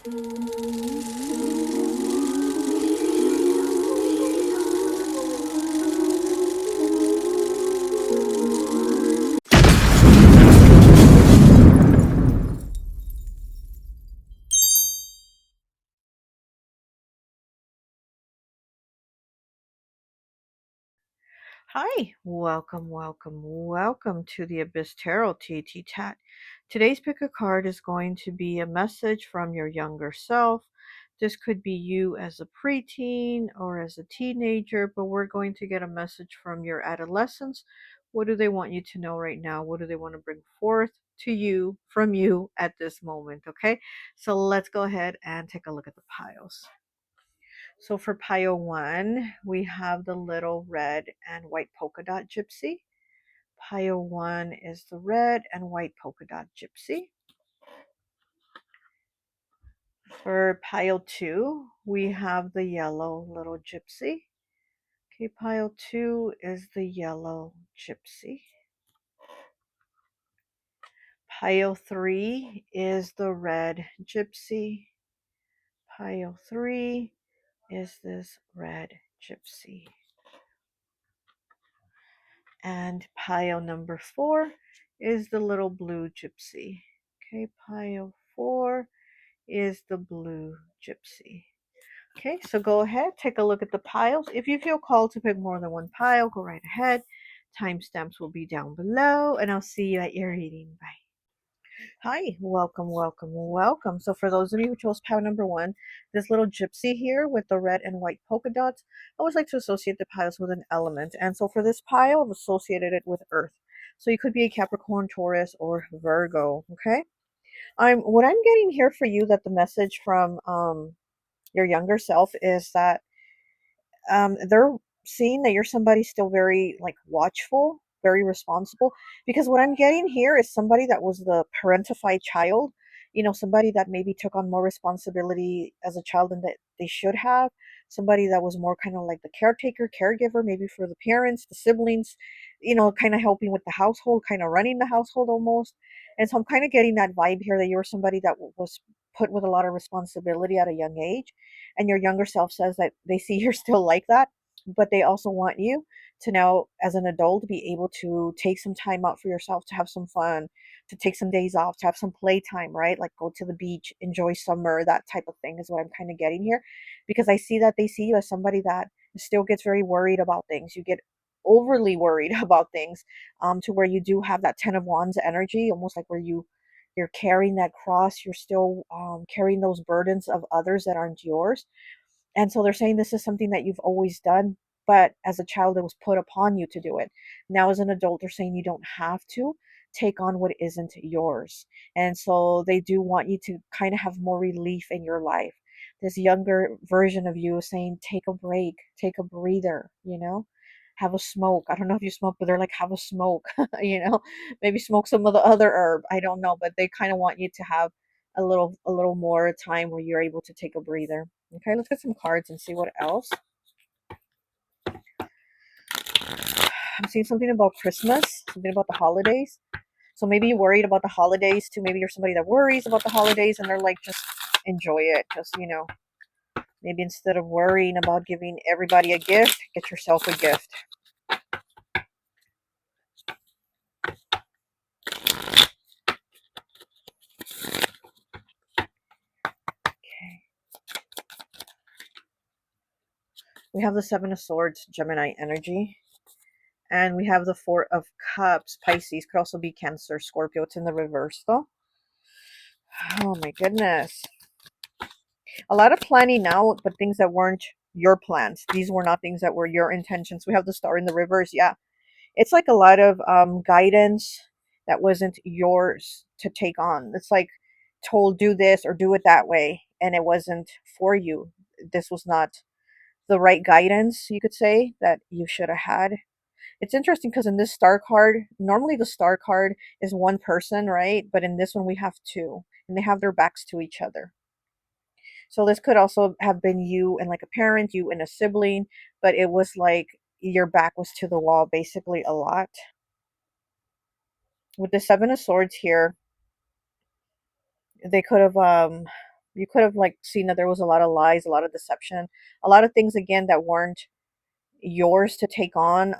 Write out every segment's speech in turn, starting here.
Hi, welcome to the Abyss Tarot T.A.T. Today's pick a card is going to be a message from your younger self. This could be you as a preteen or as a teenager, but we're going to get a message from your adolescents. What do they want you to know right now? What do they want to bring forth to you from you at this moment? Okay, so let's go ahead and take a look at the piles. So for pile 1, we have the little red and white polka dot gypsy. Pile 1 is the red and white polka dot gypsy. For pile 2, we have the yellow little gypsy. Okay, pile 2 is the yellow gypsy. Pile 3 is the red gypsy. Pile 3 is this red gypsy. And pile number 4 is the little blue gypsy. Okay, pile 4 is the blue gypsy. Okay, so go ahead, take a look at the piles. If you feel called to pick more than one pile, go right ahead. Timestamps will be down below, and I'll see you at your reading. Bye. Hi, welcome. So for those of you who chose pile number 1, this little gypsy here with the red and white polka dots, I always like to associate the piles with an element. And so for this pile, I've associated it with earth. So you could be a Capricorn, Taurus, or Virgo, okay? What I'm getting here for you, that the message from your younger self is that they're seeing that you're somebody still very like watchful, very responsible. Because what I'm getting here is somebody that was the parentified child, somebody that maybe took on more responsibility as a child than that they should have, somebody that was more kind of like the caretaker, caregiver, maybe for the parents, the siblings, kind of helping with the household, kind of running the household almost. And so I'm kind of getting that vibe here that you're somebody that was put with a lot of responsibility at a young age, and your younger self says that they see you're still like that, but they also want you to now, as an adult, be able to take some time out for yourself, to have some fun, to take some days off, to have some playtime, right? Like go to the beach, enjoy summer, that type of thing is what I'm kind of getting here. Because I see that they see you as somebody that still gets very worried about things. You get overly worried about things, to where you do have that 10 of Wands energy, almost like where you're carrying that cross, you're still carrying those burdens of others that aren't yours. And so they're saying this is something that you've always done, but as a child, it was put upon you to do it. Now, as an adult, they're saying you don't have to take on what isn't yours. And so they do want you to kind of have more relief in your life. This younger version of you is saying, take a break, take a breather, have a smoke. I don't know if you smoke, but they're like, have a smoke, maybe smoke some of the other herb. I don't know, but they kind of want you to have a little more time where you're able to take a breather. Okay, let's get some cards and see what else. I'm seeing something about Christmas, something about the holidays. So maybe you're worried about the holidays too. Maybe you're somebody that worries about the holidays and they're like, just enjoy it. Just, maybe instead of worrying about giving everybody a gift, get yourself a gift. Okay. We have the Seven of Swords, Gemini energy. And we have the Four of Cups, Pisces. Could also be Cancer, Scorpio. It's in the reverse though. Oh my goodness. A lot of planning now, but things that weren't your plans. These were not things that were your intentions. We have the Star in the reverse. Yeah. It's like a lot of guidance that wasn't yours to take on. It's like told, do this or do it that way, and it wasn't for you. This was not the right guidance, you could say, that you should have had. It's interesting because in this star card, normally the star card is one person, right? But in this one, we have two, and they have their backs to each other. So this could also have been you and like a parent, you and a sibling, but it was like your back was to the wall basically a lot. With the Seven of Swords here, they could have You could have like seen that there was a lot of lies, a lot of deception, a lot of things again that weren't yours to take on.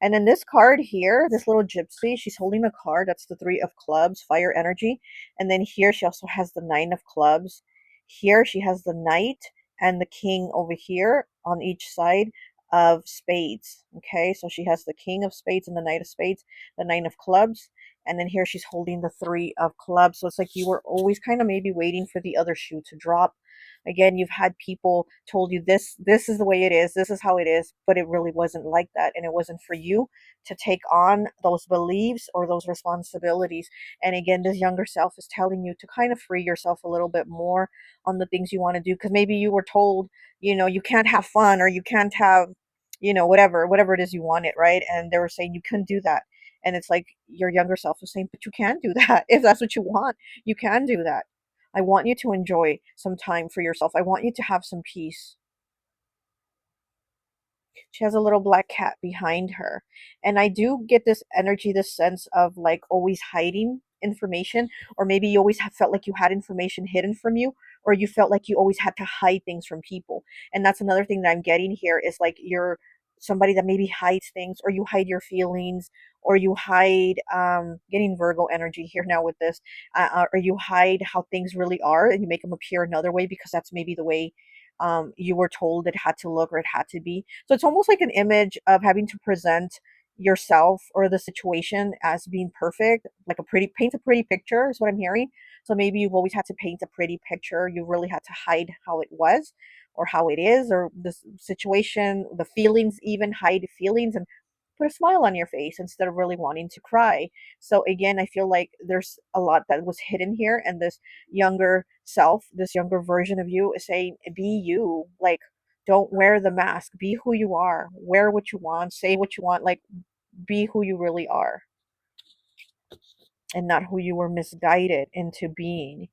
And then this card here, this little gypsy, she's holding a card. That's the Three of Clubs, fire energy. And then here she also has the Nine of Clubs. Here she has the Knight and the King over here on each side of spades. Okay, so she has the King of Spades and the Knight of Spades, the Nine of Clubs. And then here she's holding the Three of Clubs. So it's like you were always kind of maybe waiting for the other shoe to drop. Again, you've had people told you this is the way it is, this is how it is, but it really wasn't like that, and it wasn't for you to take on those beliefs or those responsibilities. And again, this younger self is telling you to kind of free yourself a little bit more on the things you want to do, because maybe you were told, you can't have fun, or you can't have, whatever it is you wanted, right? And they were saying you couldn't do that. And it's like your younger self is saying, but you can do that. If that's what you want, you can do that. I want you to enjoy some time for yourself. I want you to have some peace. She has a little black cat behind her. And I do get this energy, this sense of like always hiding information, or maybe you always have felt like you had information hidden from you, or you felt like you always had to hide things from people. And that's another thing that I'm getting here is like you're somebody that maybe hides things, or you hide your feelings, or you hide getting Virgo energy here now with this, or you hide how things really are and you make them appear another way because that's maybe the way you were told it had to look or it had to be. So it's almost like an image of having to present yourself or the situation as being perfect, like paint a pretty picture is what I'm hearing. So maybe you've always had to paint a pretty picture. You really had to hide how it was or how it is, or the situation, the feelings, even hide feelings and put a smile on your face instead of really wanting to cry. So again, I feel like there's a lot that was hidden here, and this younger self, this younger version of you is saying, be you. Like, don't wear the mask. Be who you are. Wear what you want. Say what you want. Like, be who you really are, and not who you were misguided into being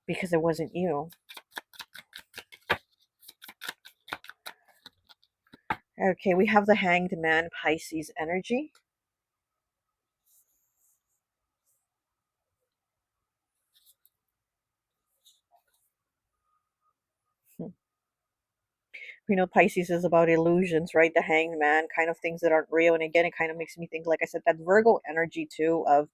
because it wasn't you. Okay, we have the Hanged Man, Pisces energy. Pisces is about illusions, right? The Hanged Man, kind of things that aren't real. And again, it kind of makes me think, like I said, that Virgo energy too of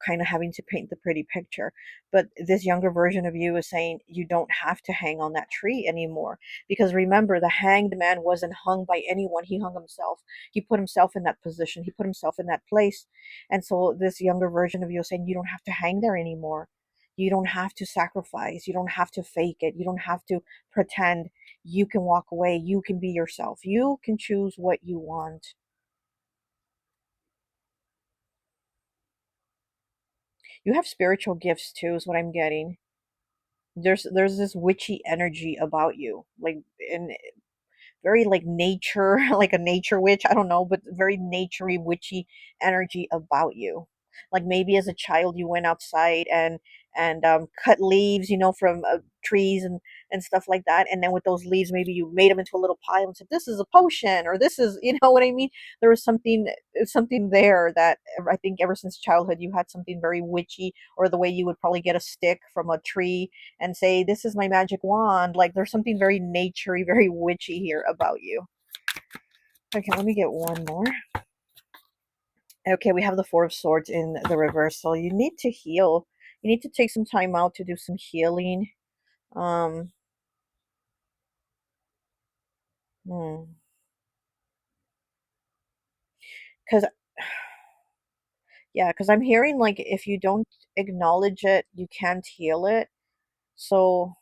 kind of having to paint the pretty picture. But this younger version of you is saying you don't have to hang on that tree anymore. Because remember, the Hanged Man wasn't hung by anyone. He hung himself. He put himself in that position. He put himself in that place. And so this younger version of you is saying you don't have to hang there anymore. You don't have to sacrifice. You don't have to fake it. You don't have to pretend. You can walk away. You can be yourself. You can choose what you want. You have spiritual gifts too, is what I'm getting. There's this witchy energy about you, like in very like nature, like a nature witch, I don't know, but very naturey witchy energy about you. Like maybe as a child you went outside and cut leaves, from trees and stuff like that, and then with those leaves maybe you made them into a little pile and said this is a potion, or this is, what I mean. There was something there that I think ever since childhood you had something very witchy, or the way you would probably get a stick from a tree and say, this is my magic wand. Like there's something very naturey, very witchy here about you. Okay, let me get one more. Okay, we have the Four of Swords in the reversal. You need to heal. You need to take some time out to do some healing. Um, hmm. Because, yeah, because I'm hearing like if you don't acknowledge it, you can't heal it. So,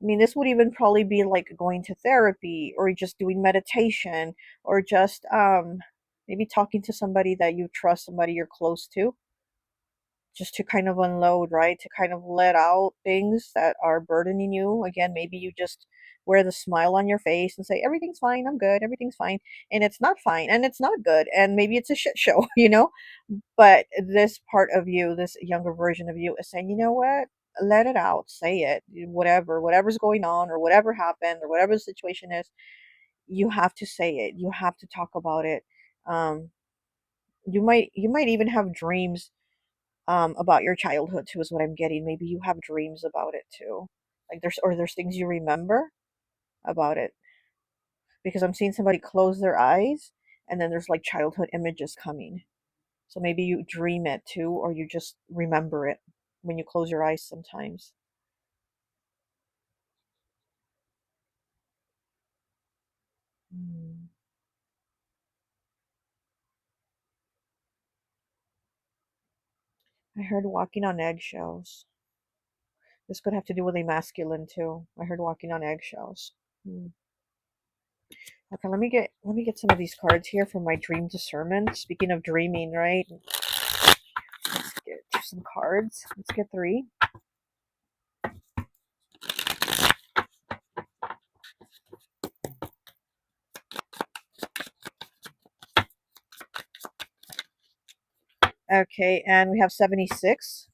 I mean, this would even probably be like going to therapy, or just doing meditation, or just maybe talking to somebody that you trust, somebody you're close to, just to kind of unload, right? To kind of let out things that are burdening you. Again, maybe you just wear the smile on your face and say, everything's fine, I'm good, everything's fine. And it's not fine, and it's not good, and maybe it's a shit show, But this part of you, this younger version of you, is saying, you know what? Let it out, say it, whatever's going on, or whatever happened, or whatever the situation is, you have to say it. You have to talk about it. Um, you might even have dreams about your childhood too is what I'm getting. Maybe you have dreams about it too. Like there's things you remember about it, because I'm seeing somebody close their eyes and then there's like childhood images coming. So maybe you dream it too, or you just remember it when you close your eyes sometimes. Hmm. I heard walking on eggshells. This could have to do with a masculine too. I heard walking on eggshells. Hmm. Okay, let me get some of these cards here for my dream discernment. Speaking of dreaming, right? Let's get some cards. Let's get three. Okay, and we have 76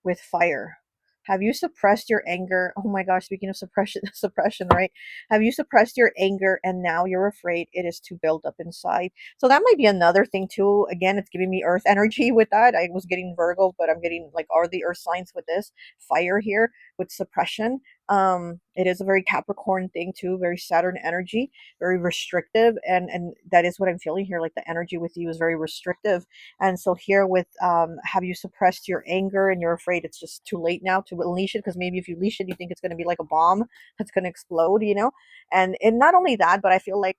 with fire. Have you suppressed your anger? Oh my gosh, speaking of suppression, suppression, right? Have you suppressed your anger and now you're afraid it is to build up inside? So that might be another thing too. Again, it's giving me earth energy with that. I was getting Virgo, but I'm getting like are the earth signs with this fire here with suppression. It is a very Capricorn thing too, very Saturn energy, very restrictive, and that is what I'm feeling here. Like the energy with you is very restrictive, and so here with have you suppressed your anger and you're afraid it's just too late now to unleash it? Because maybe if you unleash it, you think it's going to be like a bomb that's going to explode, you know? And not only that, but I feel like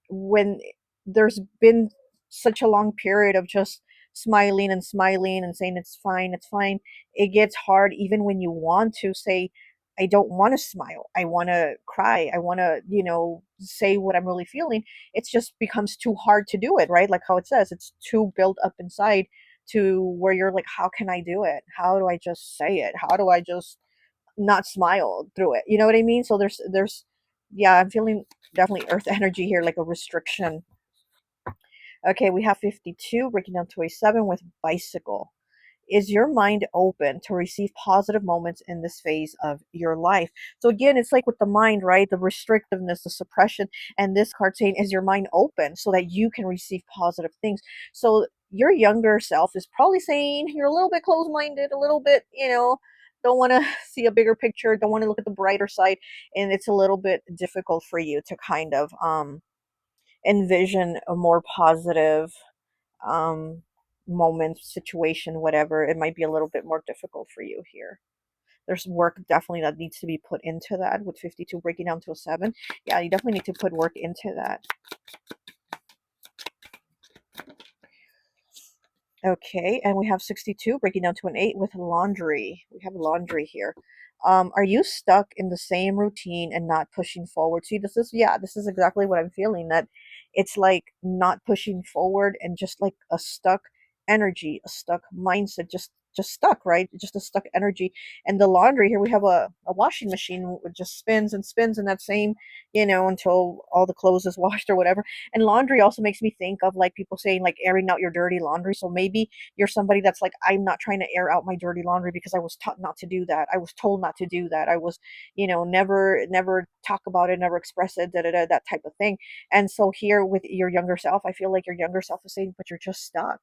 when there's been such a long period of just smiling and saying it's fine, it gets hard even when you want to say, I don't want to smile. I want to cry. I want to, say what I'm really feeling. It just becomes too hard to do it, right? Like how it says, it's too built up inside to where you're like, how can I do it? How do I just say it? How do I just not smile through it? You know what I mean? So yeah, I'm feeling definitely earth energy here, like a restriction. Okay, we have 52 breaking down to a 7 with bicycle. Is your mind open to receive positive moments in this phase of your life? So again, it's like with the mind, right? The restrictiveness, the suppression, and this card saying, is your mind open so that you can receive positive things? So your younger self is probably saying you're a little bit closed-minded, a little bit, don't want to see a bigger picture, don't want to look at the brighter side, and it's a little bit difficult for you to kind of envision a more positive um, moment, situation, whatever. It might be a little bit more difficult for you here. There's work definitely that needs to be put into that with 52 breaking down to a 7. Yeah, you definitely need to put work into that. Okay, and we have 62 breaking down to an 8 with laundry. We have laundry here. Are you stuck in the same routine and not pushing forward? See, this is exactly what I'm feeling, that it's like not pushing forward and just like a stuck energy, a stuck mindset, just stuck, right? Just a stuck energy. And the laundry here, we have a washing machine that just spins and spins in that same, until all the clothes is washed or whatever. And laundry also makes me think of like people saying like airing out your dirty laundry. So maybe you're somebody that's like, I'm not trying to air out my dirty laundry because I was taught not to do that. I was told not to do that. I was, never talk about it, never express it, that type of thing. And so here with your younger self, I feel like your younger self is saying, but you're just stuck.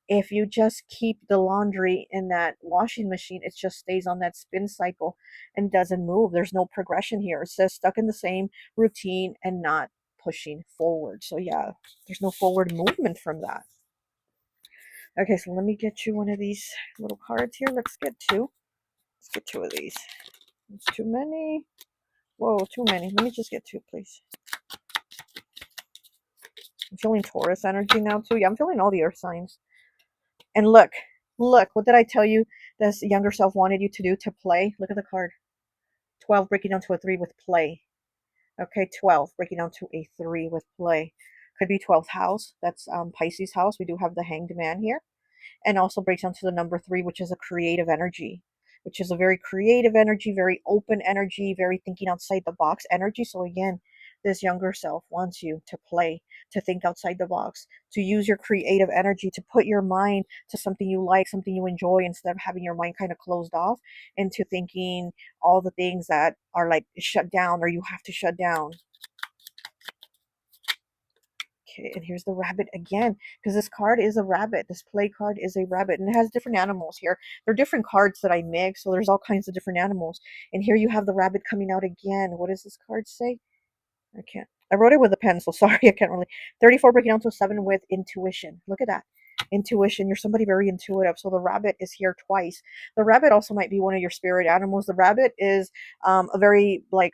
If you just keep the laundry in that washing machine, it just stays on that spin cycle and doesn't move. There's no progression here. It says stuck in the same routine and not pushing forward. So yeah, there's no forward movement from that. Okay, so let me get you one of these little cards here. Let's get two. Let's get two of these. It's too many. Whoa, too many. Let me just get two, please. I'm feeling Taurus energy now too. Yeah, I'm feeling all the earth signs. And look, what did I tell you this younger self wanted you to do? To play? Look at the card. 12 breaking down to a 3 with play. Okay, 12 breaking down to a 3 with play. Could be 12th house. That's Pisces house. We do have the hanged man here. And also breaks down to the number 3, which is a creative energy, which is a very creative energy, very open energy, very thinking outside the box energy. So again, this younger self wants you to play, to think outside the box, to use your creative energy, to put your mind to something you like, something you enjoy, instead of having your mind kind of closed off into thinking all the things that are like shut down or you have to shut down. Okay, and here's the rabbit again, because this card is a rabbit. This play card is a rabbit, and it has different animals here. They're different cards that I mix, so there's all kinds of different animals. And here you have the rabbit coming out again. What does this card say? I can't. I wrote it with a pencil. Sorry, I can't really. 34 breaking down to a 7 with intuition. Look at that. Intuition. You're somebody very intuitive. So the rabbit is here twice. The rabbit also might be one of your spirit animals. The rabbit is a very like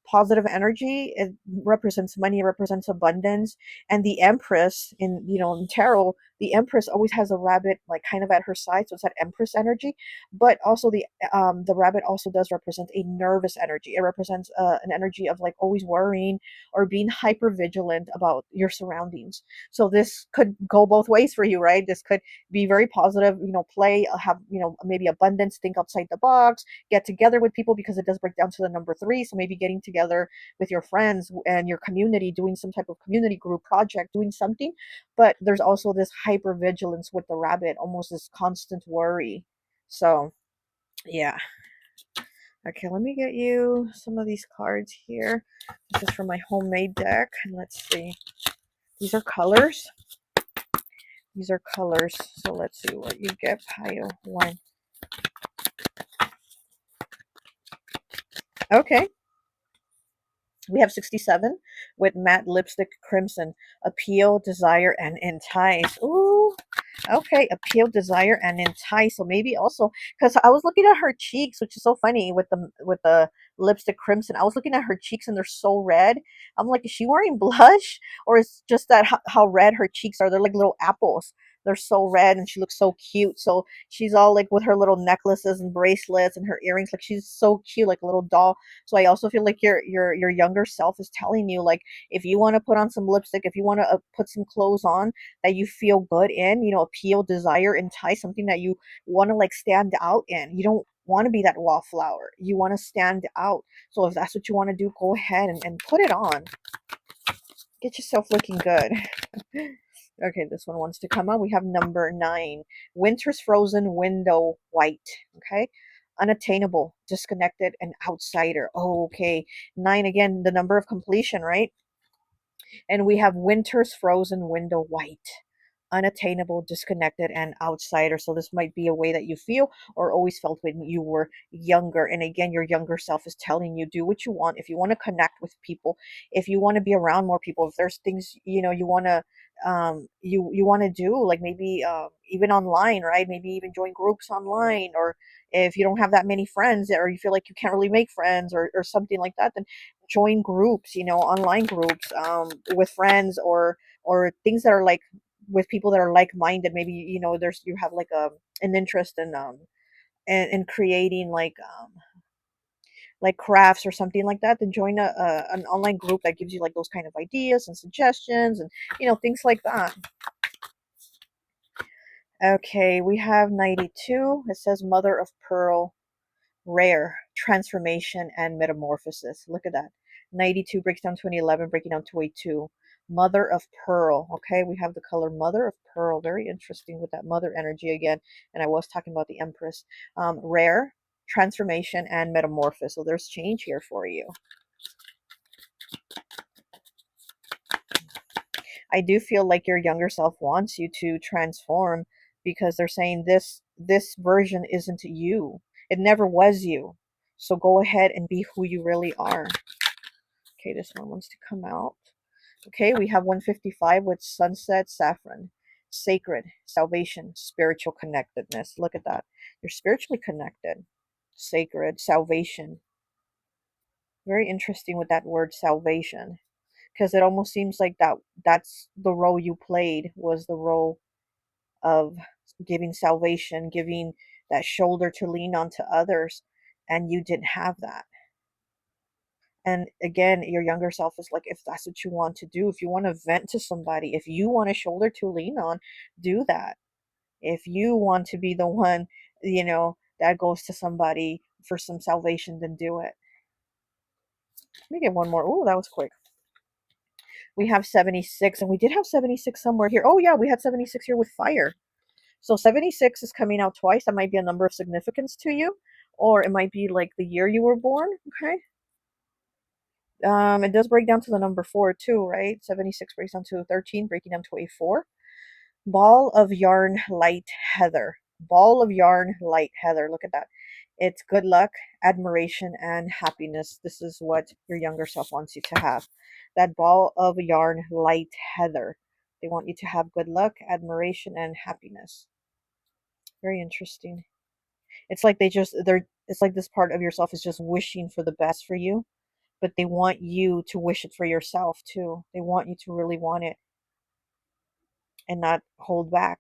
positive energy. It represents money, it represents abundance. And the Empress in, in tarot, the Empress always has a rabbit like kind of at her side, so it's that Empress energy. But also the rabbit also does represent a nervous energy. It represents an energy of like always worrying or being hyper vigilant about your surroundings. So this could go both ways for you, right? This could be very positive, play, have, maybe abundance, think outside the box, get together with people, because it does break down to the number 3. So maybe getting together with your friends and your community, doing some type of community group project, doing something. But there's also this hyper vigilance with the rabbit, almost this constant worry. So yeah. Okay, let me get you some of these cards here. This is from my homemade deck. And let's see. These are colors. These are colors. So let's see what you get. Pile 1. Okay. We have 67 with matte lipstick crimson. Appeal, desire, and entice. Ooh. Okay, appeal, desire, and entice. So maybe also because I was looking at her cheeks, which is so funny with the lipstick crimson. I was looking at her cheeks and they're so red. I'm like, is she wearing blush, or is just that how red her cheeks are? They're like little apples. They're so red, and she looks so cute. So she's all like with her little necklaces and bracelets and her earrings, like she's so cute, like a little doll. So I also feel like your younger self is telling you, like, if you want to put on some lipstick, if you want to put some clothes on that you feel good in, appeal, desire, entice, something that you want to like stand out in. You don't want to be that wallflower. You want to stand out. So if that's what you want to do, go ahead and put it on. Get yourself looking good. Okay, this one wants to come on. We have number 9. Winter's frozen window white. Okay. Unattainable, disconnected, and outsider. Oh, okay. 9 again, the number of completion, right? And we have winter's frozen window white. Unattainable, disconnected, and outsider. So this might be a way that you feel or always felt when you were younger. And again, your younger self is telling you, do what you want. If you want to connect with people, if you want to be around more people, if there's things you want to you want to do, like maybe even online, right? Maybe even join groups online, or if you don't have that many friends, or you feel like you can't really make friends, or something like that, then join groups, online groups, with friends, or things that are like with people that are like-minded. Maybe there's you have like an interest in creating like crafts or something like that. Then join an online group that gives you like those kind of ideas and suggestions, and things like that. Okay, we have 92. It says mother of pearl, rare, transformation, and metamorphosis. Look at that. 92 breaks down to an 11, breaking down to a 2. Mother of pearl. Okay, we have the color mother of pearl. Very interesting with that mother energy again. And I was talking about the Empress. Rare, transformation, and metamorphosis. So there's change here for you. I do feel like your younger self wants you to transform, because they're saying this version isn't you. It never was you. So go ahead and be who you really are. Okay, this one wants to come out. Okay, we have 155 with sunset saffron. Sacred, salvation, spiritual connectedness. Look at that. You're spiritually connected. Sacred, salvation. Very interesting with that word salvation, because it almost seems like that's the role you played, was the role of giving salvation, giving that shoulder to lean on to others, and you didn't have that. And again, your younger self is like, if that's what you want to do, if you want to vent to somebody, if you want a shoulder to lean on, do that. If you want to be the one, that goes to somebody for some salvation, then do it. Let me get one more. Oh, that was quick. We have 76, and we did have 76 somewhere here. Oh, yeah, we had 76 here with fire. So 76 is coming out twice. That might be a number of significance to you, or it might be like the year you were born. Okay. it does break down to the number 4 too, right? 76 breaks down to 13, breaking down to a 4. Ball of yarn, light heather. Ball of yarn, light heather. Look at that. It's good luck, admiration, and happiness. This is what your younger self wants you to have. That ball of yarn, light heather. They want you to have good luck, admiration, and happiness. Very interesting. It's like it's like this part of yourself is just wishing for the best for you, but they want you to wish it for yourself too. They want you to really want it and not hold back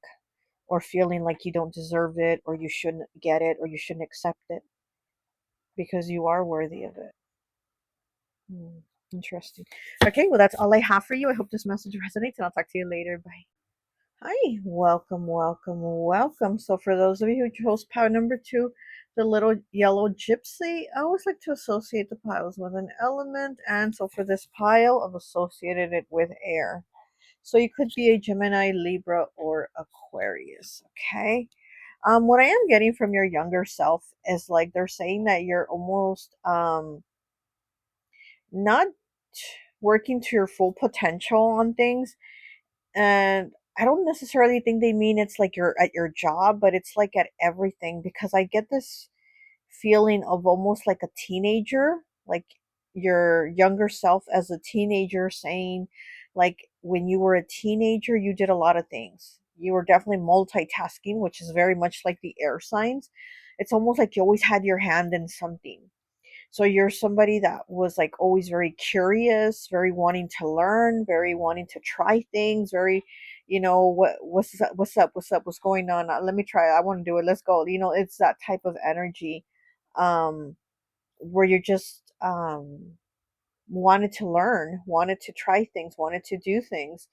or feeling like you don't deserve it or you shouldn't get it or you shouldn't accept it because you are worthy of it. Interesting. Okay, well, that's all I have for you. I hope this message resonates, and I'll talk to you later. Bye. Hi, welcome, welcome, welcome. So, for those of you who chose pile number 2, the little yellow gypsy, I always like to associate the piles with an element, and so for this pile, I've associated it with air. So, you could be a Gemini, Libra, or Aquarius. Okay. What I am getting from your younger self is like they're saying that you're almost not working to your full potential on things. And I don't necessarily think they mean it's like you're at your job, but it's like at everything because I get this feeling of almost like a teenager, like your younger self as a teenager saying, like, when you were a teenager, you did a lot of things. You were definitely multitasking, which is very much like the air signs. It's almost like you always had your hand in something. So you're somebody that was like always very curious, very wanting to learn, very wanting to try things, very, what's going on? Let me try. I want to do it. Let's go. It's that type of energy, um, where you're just wanted to learn, wanted to try things, wanted to do things.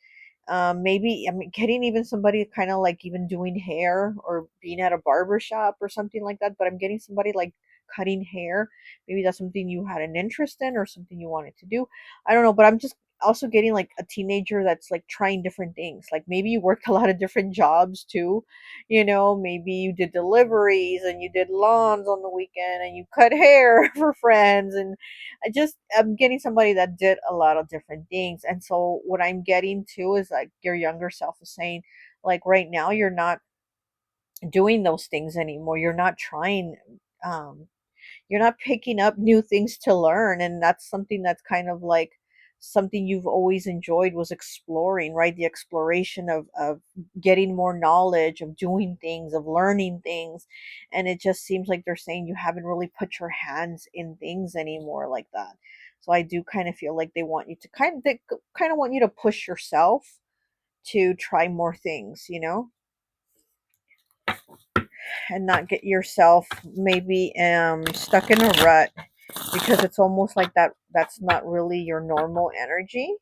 Maybe I'm getting even somebody kind of like even doing hair or being at a barber shop or something like that. But I'm getting somebody like cutting hair. Maybe that's something you had an interest in or something you wanted to do. I don't know, but I'm just also getting like a teenager that's like trying different things. Like maybe you worked a lot of different jobs too. Maybe you did deliveries and you did lawns on the weekend and you cut hair for friends. And I'm getting somebody that did a lot of different things. And so what I'm getting to is like your younger self is saying, like, right now you're not doing those things anymore. You're not trying, um you're not picking up new things to learn. And that's something that's kind of like something you've always enjoyed, was exploring, right? The exploration of getting more knowledge, of doing things, of learning things. And it just seems like they're saying you haven't really put your hands in things anymore like that. So I do kind of feel like they want you to kind of want you to push yourself to try more things, and not get yourself maybe stuck in a rut, because it's almost like that's not really your normal energy.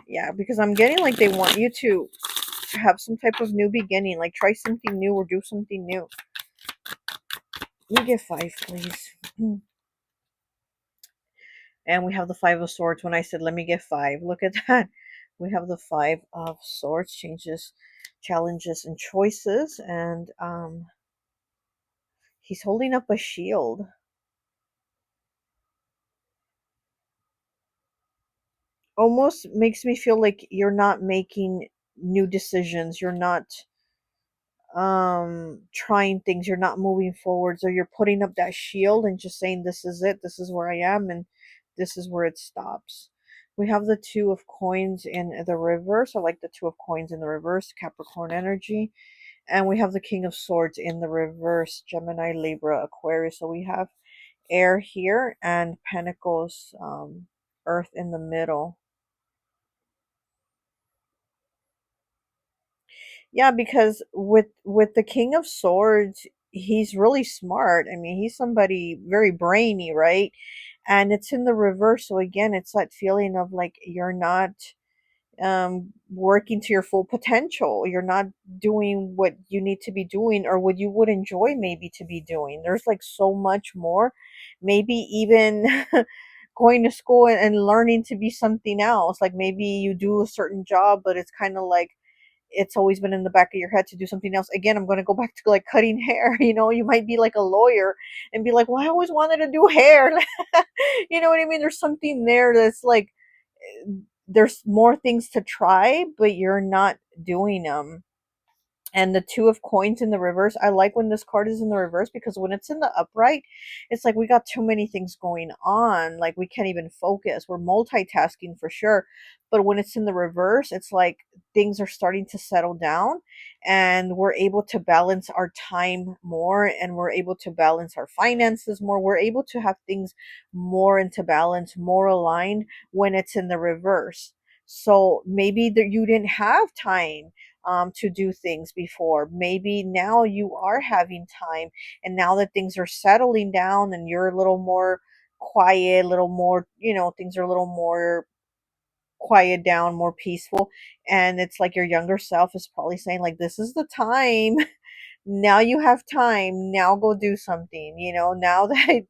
Yeah, because I'm getting like they want you to have some type of new beginning, like try something new or do something new. Let me get 5, please. And we have the 5 of swords. When I said let me get 5, look at that. We have the 5 of swords, changes, challenges, and choices. And he's holding up a shield. Almost makes me feel like you're not making new decisions. You're not trying things. You're not moving forwards, or you're putting up that shield and just saying, this is it, this is where I am, and this is where it stops. We have the 2 of coins in the reverse. I like the 2 of coins in the reverse, Capricorn energy. And we have the King of Swords in the reverse, Gemini, Libra, Aquarius. So we have air here and Pentacles, earth in the middle. Yeah, because with the King of Swords, he's really smart. I mean, he's somebody very brainy, right? And it's in the reverse. So again, it's that feeling of like you're not working to your full potential. You're not doing what you need to be doing or what you would enjoy maybe to be doing. There's like so much more. Maybe even going to school and learning to be something else. Like maybe you do a certain job, but it's kind of like it's always been in the back of your head to do something else. Again, I'm going to go back to like cutting hair. You know, you might be like a lawyer and be like, well, I always wanted to do hair. You know what I mean? There's something there that's like, there's more things to try, but you're not doing them. And the two of coins in the reverse, I like when this card is in the reverse, because when it's in the upright, it's like we got too many things going on, like we can't even focus. We're multitasking for sure, but when it's in the reverse, it's like things are starting to settle down, and we're able to balance our time more, and we're able to balance our finances more. We're able to have things more into balance, more aligned when it's in the reverse. So maybe that you didn't have time to do things before. Maybe now you are having time, and now that things are settling down and you're a little more quiet, a little more, you know, things are a little more quiet down, more peaceful. And it's like your younger self is probably saying, like, this is the time. Now you have time. Now go do something. You know, now that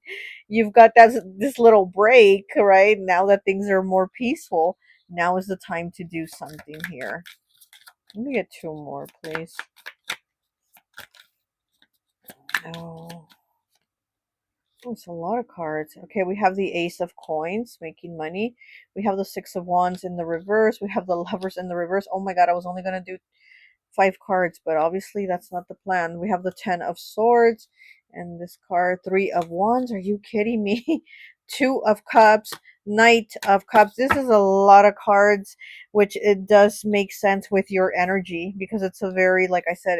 you've got this little break, right? Now that things are more peaceful, now is the time to do something here. Let me get two more, please. Oh, it's a lot of cards. Okay, we have the Ace of Coins, making money. We have the Six of Wands in the reverse. We have the Lovers in the reverse. Oh my God, I was only going to do 5 cards, but obviously that's not the plan. We have the Ten of Swords, and this card, Three of Wands. Are you kidding me? Two of Cups, Knight of Cups. This is a lot of cards, which it does make sense with your energy, because it's a very, like I said,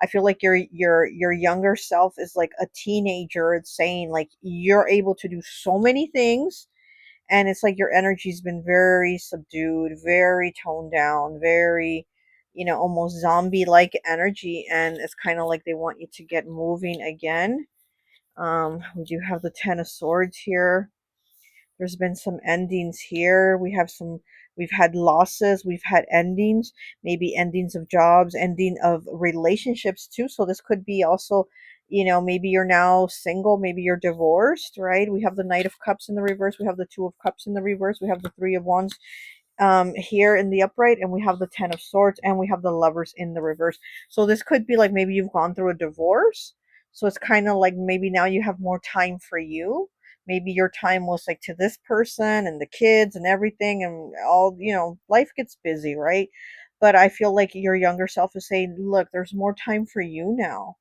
I feel like your younger self is like a teenager. It's saying like you're able to do so many things, and it's like your energy's been very subdued, very toned down, very, you know, almost zombie like energy, and it's kind of like they want you to get moving again. We do have the Ten of Swords here. There's been some endings here. We've had losses, we've had endings, maybe endings of jobs, ending of relationships too. So this could be also, you know, maybe you're now single, maybe you're divorced, right? We have the Knight of Cups in the reverse, we have the Two of Cups in the reverse, we have the Three of Wands here in the upright, and we have the Ten of Swords, and we have the Lovers in the reverse. So this could be like maybe you've gone through a divorce, so it's kind of like maybe now you have more time for you. Maybe your time was like to this person and the kids and everything, and all, you know, life gets busy, right? But I feel like your younger self is saying, look, there's more time for you now.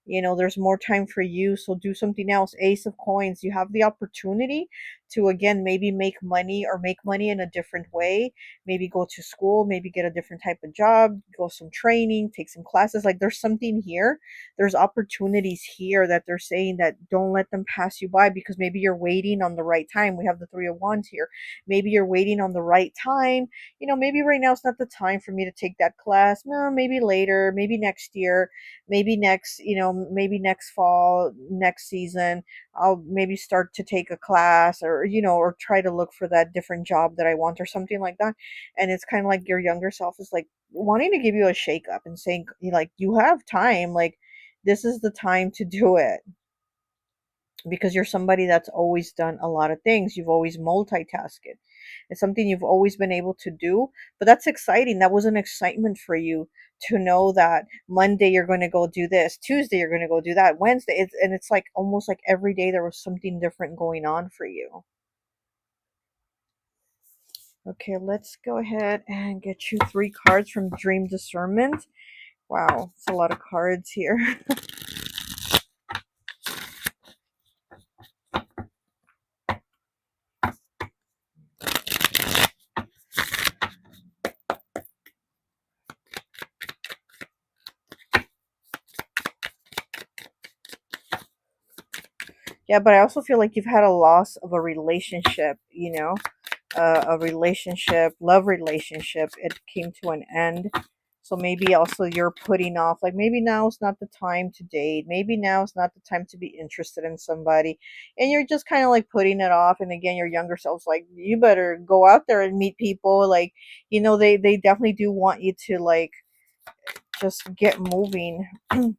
You know, there's more time for you, so do something else. Ace of Coins, you have the opportunity to again maybe make money, or make money in a different way. Maybe go to school, maybe get a different type of job, go some training, take some classes. Like there's something here, there's opportunities here that they're saying that don't let them pass you by, because maybe you're waiting on the right time. We have the Three of Wands here. Maybe you're waiting on the right time. You know, maybe right now it's not the time for me to take that class. No, maybe later, maybe next year, maybe next, you know, maybe next fall, next season, I'll maybe start to take a class, or, you know, or try to look for that different job that I want, or something like that. And it's kind of like your younger self is like wanting to give you a shake up and saying, like, you have time, like, this is the time to do it, because you're somebody that's always done a lot of things. You've always multitasked. It's something you've always been able to do. But that's exciting. That was an excitement for you to know that Monday you're going to go do this, Tuesday you're going to go do that, Wednesday. And it's like almost like every day there was something different going on for you. Okay, let's go ahead and get you 3 cards from Dream Discernment. Wow, it's a lot of cards here. Yeah, but I also feel like you've had a loss of a relationship, you know, a relationship, love relationship. It came to an end. So maybe also you're putting off, like maybe now is not the time to date. Maybe now is not the time to be interested in somebody. And you're just kind of like putting it off. And again, your younger self's like, you better go out there and meet people. Like, you know, they definitely do want you to like just get moving. A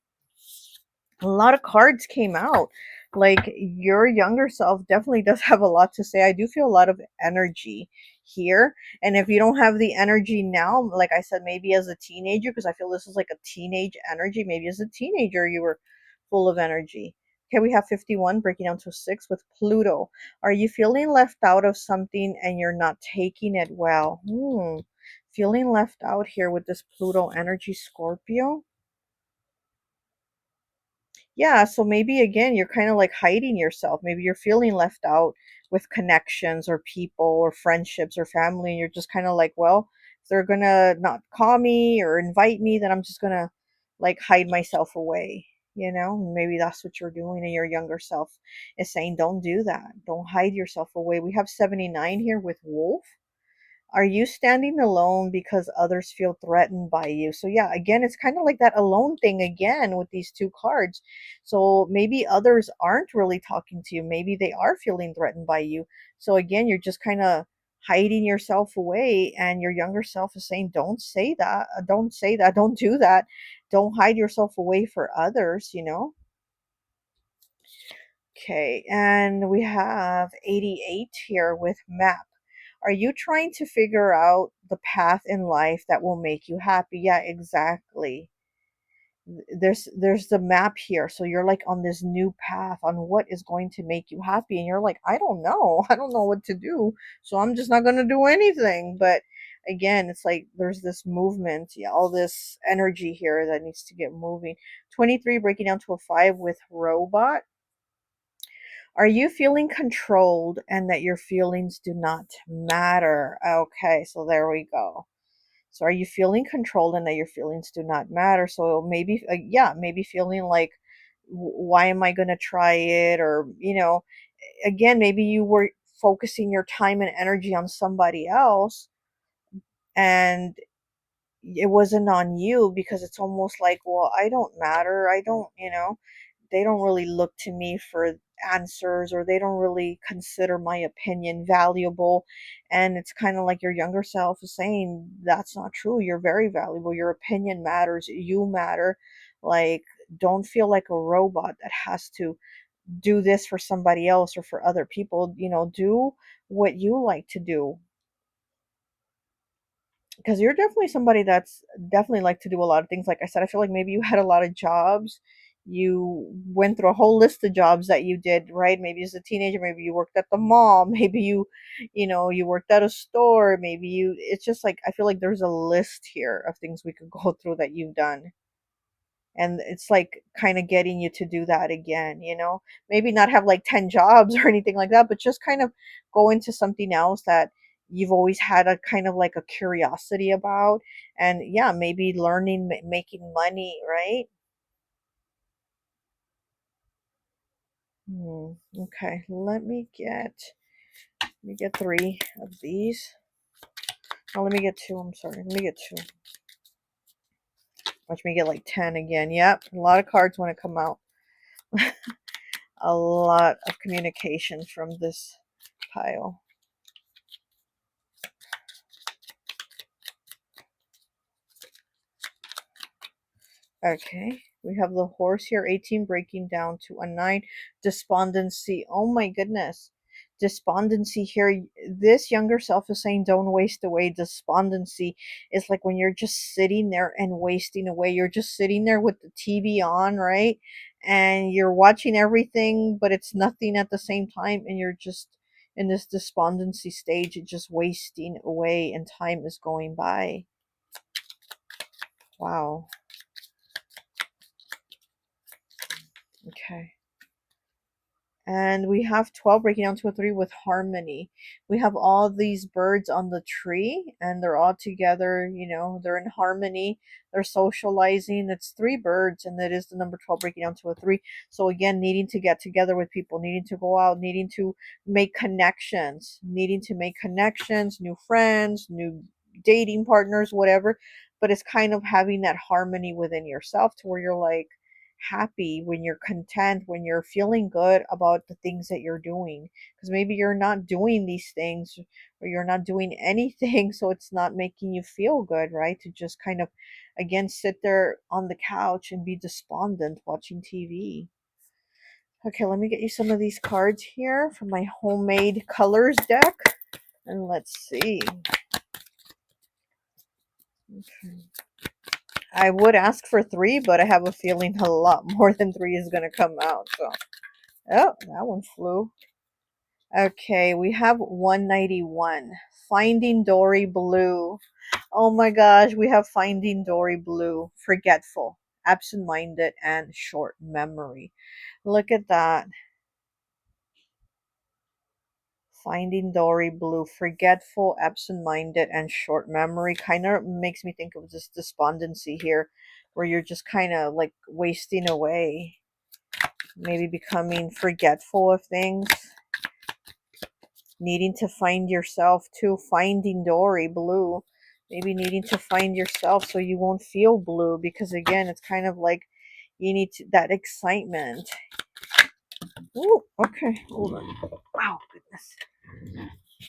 lot of cards came out. Like your younger self definitely does have a lot to say. I do feel a lot of energy here. And if you don't have the energy now, like I said, maybe as a teenager, because I feel this is like a teenage energy, maybe as a teenager you were full of energy. Okay, we have 51 breaking down to 6 with Pluto. Are you feeling left out of something and you're not taking it well? Feeling left out here with this Pluto energy, Scorpio. Yeah, so maybe again, you're kind of like hiding yourself. Maybe you're feeling left out with connections or people or friendships or family, and you're just kind of like, well, if they're gonna not call me or invite me, then I'm just gonna like hide myself away, you know? Maybe that's what you're doing, and your younger self is saying, don't do that. Don't hide yourself away. We have 79 here with Wolf. Are you standing alone because others feel threatened by you? So yeah, again, it's kind of like that alone thing again with these two cards. So maybe others aren't really talking to you. Maybe they are feeling threatened by you. So again, you're just kind of hiding yourself away, and your younger self is saying, don't say that. Don't say that. Don't do that. Don't hide yourself away for others, you know? Okay, and we have 88 here with map. Are you trying to figure out the path in life that will make you happy? Yeah, exactly. There's the map here. So you're like on this new path on what is going to make you happy, and you're like, I don't know. I don't know what to do. So I'm just not going to do anything. But again, it's like there's this movement, yeah, all this energy here that needs to get moving. 23 breaking down to a 5 with robot. Are you feeling controlled and that your feelings do not matter? Okay, so there we go. So are you feeling controlled and that your feelings do not matter? So maybe, yeah, maybe feeling like, why am I going to try it? Or, you know, again, maybe you were focusing your time and energy on somebody else, and it wasn't on you, because it's almost like, well, I don't matter. I don't, you know, they don't really look to me for answers, or they don't really consider my opinion valuable. And it's kind of like your younger self is saying, that's not true. You're very valuable. Your opinion matters. You matter. Like, don't feel like a robot that has to do this for somebody else or for other people. You know, do what you like to do, because you're definitely somebody that's definitely like to do a lot of things. Like I said, I feel like maybe you had a lot of jobs. You went through a whole list of jobs that you did, right? Maybe as a teenager, maybe you worked at the mall, maybe you know, you worked at a store, maybe you, it's just like, I feel like there's a list here of things we could go through that you've done. And it's like kind of getting you to do that again, you know, maybe not have like 10 jobs or anything like that, but just kind of go into something else that you've always had a kind of like a curiosity about. And yeah, maybe learning, making money, right? Okay, let me get 3 of these. Oh, let me get 2. I'm sorry, let me get 2. Watch me get like 10 again. Yep, a lot of cards want to come out. A lot of communication from this pile. Okay, we have the horse here, 18 breaking down to a 9. Despondency. Oh my goodness. Despondency here. This younger self is saying, don't waste away. Despondency is like when you're just sitting there and wasting away. You're just sitting there with the TV on, right? And you're watching everything, but it's nothing at the same time. And you're just in this despondency stage, it's just wasting away, and time is going by. Wow. Okay. And we have 12 breaking down to a 3 with harmony. We have all these birds on the tree, and they're all together, you know, they're in harmony, they're socializing. It's 3 birds, and it is the number 12 breaking down to a 3. So again, needing to get together with people, needing to go out, needing to make connections, new friends, new dating partners, whatever. But it's kind of having that harmony within yourself to where you're like happy, when you're content, when you're feeling good about the things that you're doing, because maybe you're not doing these things, or you're not doing anything, so it's not making you feel good, right? To just kind of again sit there on the couch and be despondent watching TV. Okay, let me get you some of these cards here from my homemade colors deck. And let's see. Okay. I would ask for 3, but I have a feeling a lot more than 3 is going to come out. So, oh, that one flew. Okay, we have 191. Finding Dory Blue. Oh my gosh, we have Finding Dory Blue. Forgetful, absent-minded, and short memory. Look at that. Finding Dory Blue. Forgetful, absent-minded, and short memory. Kind of makes me think of this despondency here, where you're just kind of like wasting away. Maybe becoming forgetful of things. Needing to find yourself too. Finding Dory Blue. Maybe needing to find yourself so you won't feel blue, because again, it's kind of like you need that excitement. Ooh, okay, hold on. Wow, goodness.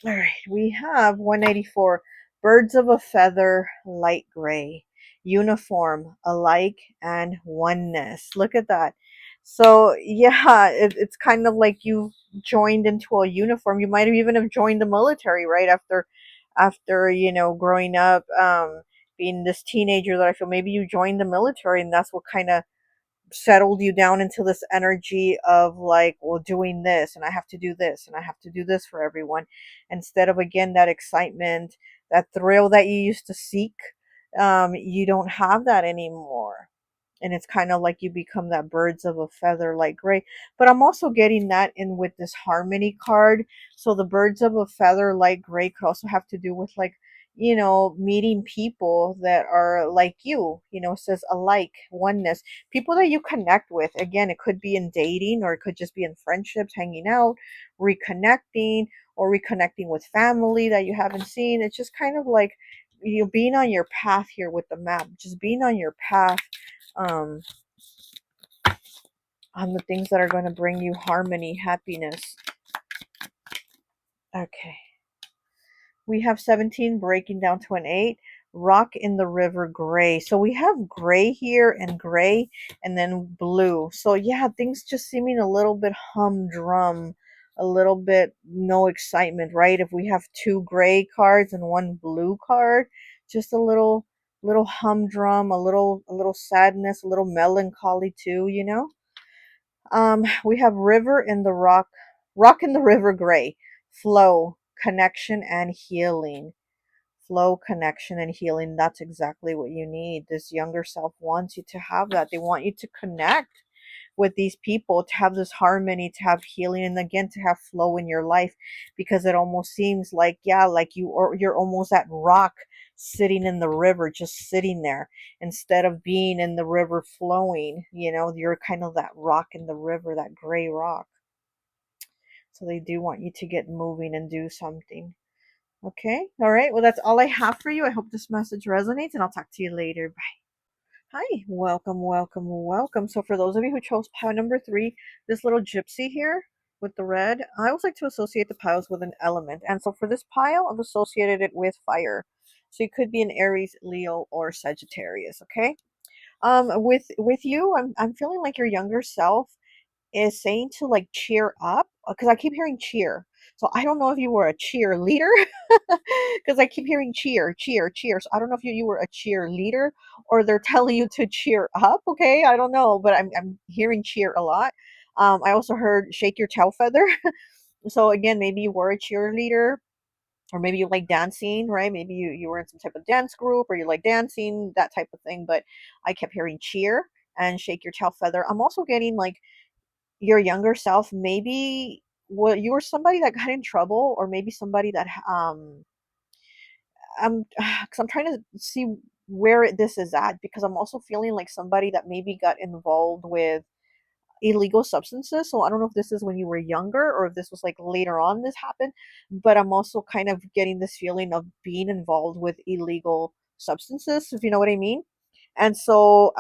All right, we have 184. Birds of a feather, light gray. Uniform, alike, and oneness. Look at that. So yeah, it's kind of like you joined into a uniform. You might have even have joined the military right after growing up, being this teenager that I feel. Maybe you joined the military, and that's what kind of settled you down into this energy of like, well, doing this, and I have to do this, and I have to do this for everyone, instead of again that excitement, that thrill that you used to seek. You don't have that anymore, and it's kind of like you become that birds of a feather like gray. But I'm also getting that in with this harmony card. So the birds of a feather like gray could also have to do with like, meeting people that are like it says alike, oneness, people that you connect with. Again, it could be in dating, or it could just be in friendships, hanging out, reconnecting, or reconnecting with family that you haven't seen. It's just kind of like you being on your path here with the map, just being on your path, um, on the things that are going to bring you harmony, happiness. Okay. We have 17 breaking down to an 8. Rock in the river gray. So we have gray here and gray and then blue. So yeah, things just seeming a little bit humdrum, a little bit no excitement, right? If we have 2 gray cards and 1 blue card, just a little humdrum, a little sadness, a little melancholy too. We have river in the rock in the river gray, flow, connection, and healing. Flow, connection, and healing. That's exactly what you need. This younger self wants you to have that. They want you to connect with these people, to have this harmony, to have healing, and again to have flow in your life, because it almost seems like, yeah, like you're almost that rock sitting in the river, just sitting there, instead of being in the river flowing. You're kind of that rock in the river, that gray rock. So they do want you to get moving and do something. Okay. All right. Well, that's all I have for you. I hope this message resonates, and I'll talk to you later. Bye. Hi. Welcome, welcome, welcome. So, for those of you who chose pile number 3, this little gypsy here with the red, I always like to associate the piles with an element. And so, for this pile, I've associated it with fire. So, you could be an Aries, Leo, or Sagittarius. Okay. With you, I'm feeling like your younger self is saying to like cheer up, because I keep hearing cheer. So I don't know if you were a cheerleader, because I keep hearing cheer, cheer, cheer. So I don't know if you were a cheerleader, or they're telling you to cheer up. Okay, I don't know, but I'm hearing cheer a lot. I also heard shake your tail feather. So again, maybe you were a cheerleader, or maybe you like dancing, right? Maybe you were in some type of dance group, or you like dancing, that type of thing. But I kept hearing cheer and shake your tail feather. I'm also getting like your younger self, maybe what you were somebody that got in trouble, or maybe somebody that because I'm trying to see where this is at, because I'm also feeling like somebody that maybe got involved with illegal substances. So I don't know if this is when you were younger, or if this was like later on this happened, but I'm also kind of getting this feeling of being involved with illegal substances, if you know what I mean. And so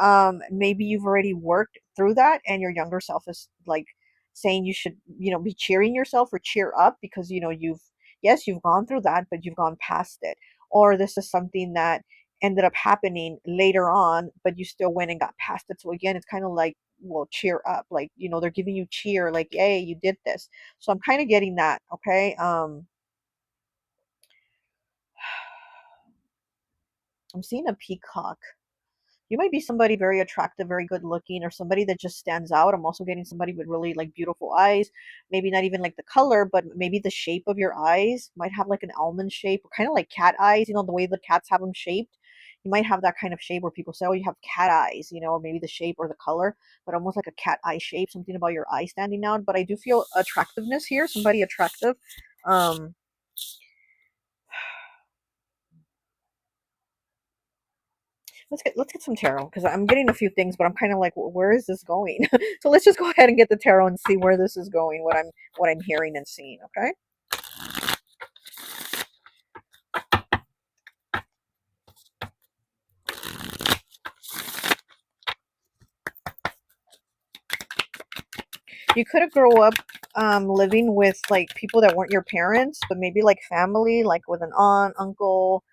maybe you've already worked through that, and your younger self is like saying you should, be cheering yourself or cheer up, because you've gone through that, but you've gone past it. Or this is something that ended up happening later on, but you still went and got past it. So again, it's kind of like, well, cheer up, like, they're giving you cheer, like, hey, you did this. So I'm kind of getting that. Okay. I'm seeing a peacock. You might be somebody very attractive, very good looking, or somebody that just stands out. I'm also getting somebody with really like beautiful eyes. Maybe not even like the color, but maybe the shape of your eyes might have like an almond shape, or kind of like cat eyes, the way the cats have them shaped. You might have that kind of shape where people say, oh, you have cat eyes, or maybe the shape or the color, but almost like a cat eye shape, something about your eye standing out. But I do feel attractiveness here, somebody attractive. Um, let's get some tarot because I'm getting a few things, but I'm kind of like, where is this going? So let's just go ahead and get the tarot and see where this is going. What I'm hearing and seeing. Okay. You could have grown up living with like people that weren't your parents, but maybe like family, like with an aunt, uncle,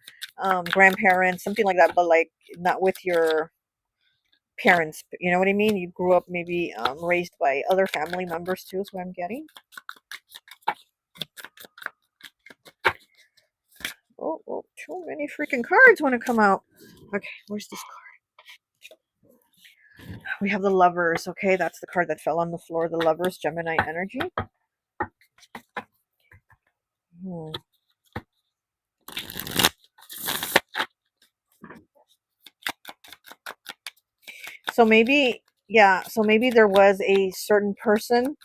grandparents, something like that, but like not with your parents. You know what I mean? You grew up maybe raised by other family members too, is what I'm getting. Oh, too many freaking cards want to come out. Okay, where's this card? We have the Lovers. Okay, that's the card that fell on the floor. The Lovers, Gemini energy. Hmm. So maybe, yeah, so maybe there was a certain person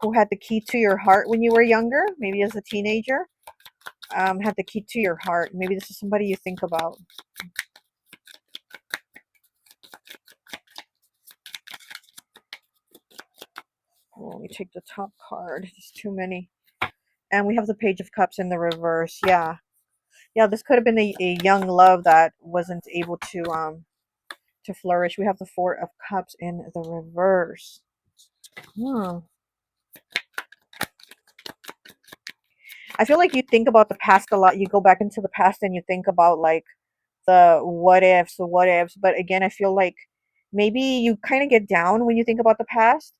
who had the key to your heart when you were younger, maybe as a teenager, had the key to your heart. Maybe this is somebody you think about. Oh, let me take the top card. There's too many. And we have the Page of Cups in the reverse. Yeah. Yeah, this could have been a young love that wasn't able to flourish. We have the Four of Cups in the reverse. Hmm. I feel like you think about the past a lot. You go back into the past and you think about like the what ifs. But again, I feel like maybe you kind of get down when you think about the past.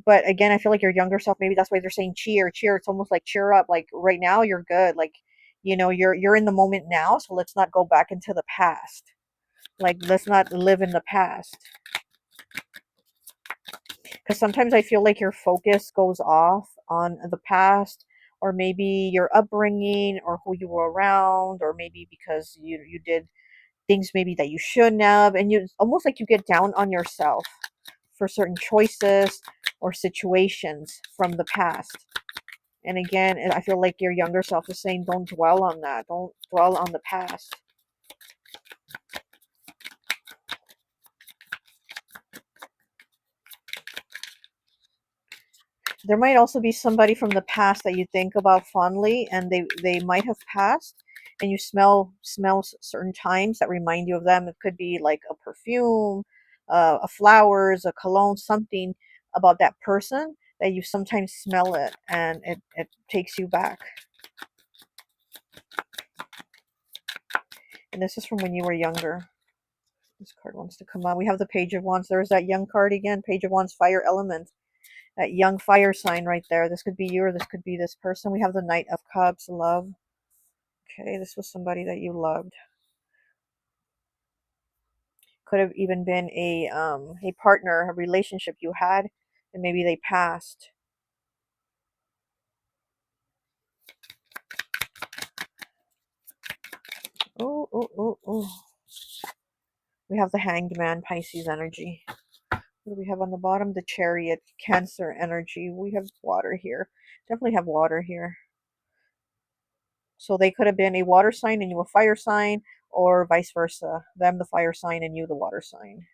But again, I feel like your younger self, maybe that's why they're saying cheer, cheer. It's almost like cheer up. Like right now, you're good. Like, you're in the moment now. So let's not go back into the past. Like, let's not live in the past. Because sometimes I feel like your focus goes off on the past, or maybe your upbringing, or who you were around, or maybe because you did things maybe that you shouldn't have, and you almost like you get down on yourself for certain choices or situations from the past. And again, I feel like your younger self is saying, don't dwell on that. Don't dwell on the past. There might also be somebody from the past that you think about fondly, and they might have passed, and you smell certain times that remind you of them. It could be like a perfume, a flowers, a cologne, something about that person that you sometimes smell it, and it takes you back. And this is from when you were younger. This card wants to come out. We have the Page of Wands. There's that young card again. Page of Wands, fire element. That young fire sign right there. This could be you, or this could be this person. We have the Knight of Cups, love. Okay, this was somebody that you loved. Could have even been a partner, a relationship you had, and maybe they passed. Oh. We have the Hanged Man, Pisces energy. What do we have on the bottom? The Chariot, Cancer energy. We have water here. Definitely have water here. So they could have been a water sign and you a fire sign, or vice versa. Them the fire sign and you the water sign.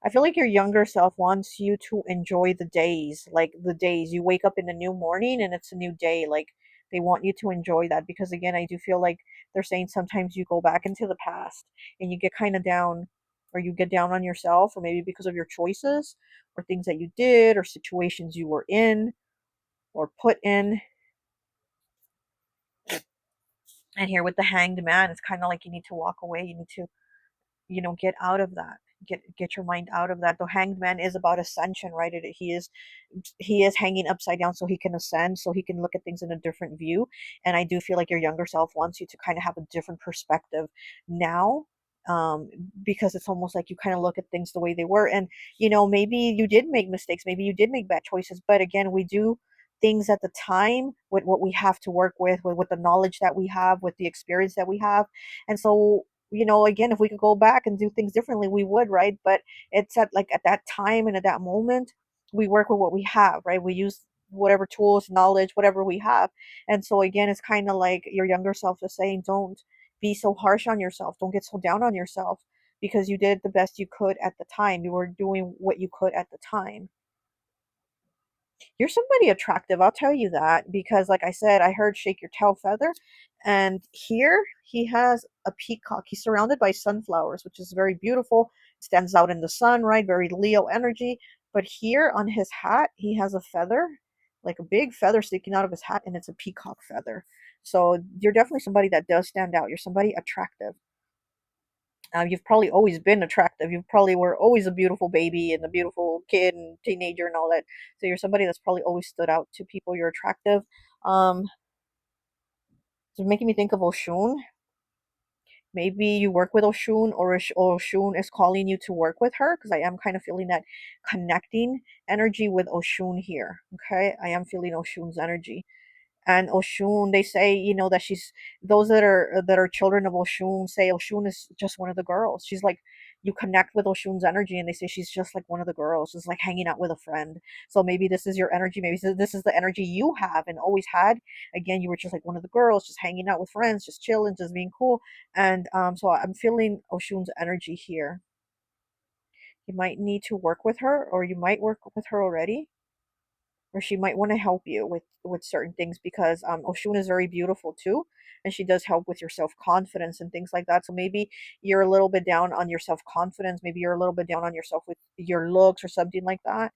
I feel like your younger self wants you to enjoy the days, like the days you wake up in a new morning and it's a new day. Like they want you to enjoy that, because again, I do feel like they're saying sometimes you go back into the past and you get kind of down, or you get down on yourself, or maybe because of your choices or things that you did or situations you were in or put in. And here with the Hanged Man, it's kind of like you need to walk away. You need to, get out of that. get your mind out of that. The Hanged Man is about ascension, right? He is hanging upside down so he can ascend, so he can look at things in a different view. And I do feel like your younger self wants you to kind of have a different perspective now, um, because it's almost like you kind of look at things the way they were. And maybe you did make mistakes, maybe you did make bad choices, but again, we do things at the time with what we have to work with the knowledge that we have, with the experience that we have. And so, again, if we could go back and do things differently, we would, right? But it's at that time and at that moment, we work with what we have, right? We use whatever tools, knowledge, whatever we have. And so again, it's kind of like your younger self is saying, don't be so harsh on yourself, don't get so down on yourself, because you did the best you could at the time, you were doing what you could at the time. You're somebody attractive, I'll tell you that, because like I said, I heard shake your tail feather, and here he has a peacock. He's surrounded by sunflowers, which is very beautiful. Stands out in the sun, right? Very Leo energy. But here on his hat, he has a feather, like a big feather sticking out of his hat, and it's a peacock feather. So you're definitely somebody that does stand out. You're somebody attractive. You've probably always been attractive. You probably were always a beautiful baby and a beautiful kid and teenager and all that. So you're somebody that's probably always stood out to people. You're attractive. Um, it's making me think of Oshun. Maybe you work with Oshun, or Oshun is calling you to work with her, because I am kind of feeling that connecting energy with Oshun here. Okay, I am feeling Oshun's energy. And Oshun, they say, that she's, those that are children of Oshun say Oshun is just one of the girls. She's like, you connect with Oshun's energy, and they say she's just like one of the girls, just like hanging out with a friend. So maybe this is your energy. Maybe this is the energy you have and always had. Again, you were just like one of the girls, just hanging out with friends, just chilling, just being cool. And so I'm feeling Oshun's energy here. You might need to work with her, or you might work with her already, or she might want to help you with certain things, because Oshun is very beautiful too, and she does help with your self-confidence and things like that. So maybe you're a little bit down on your self-confidence, maybe you're a little bit down on yourself with your looks or something like that.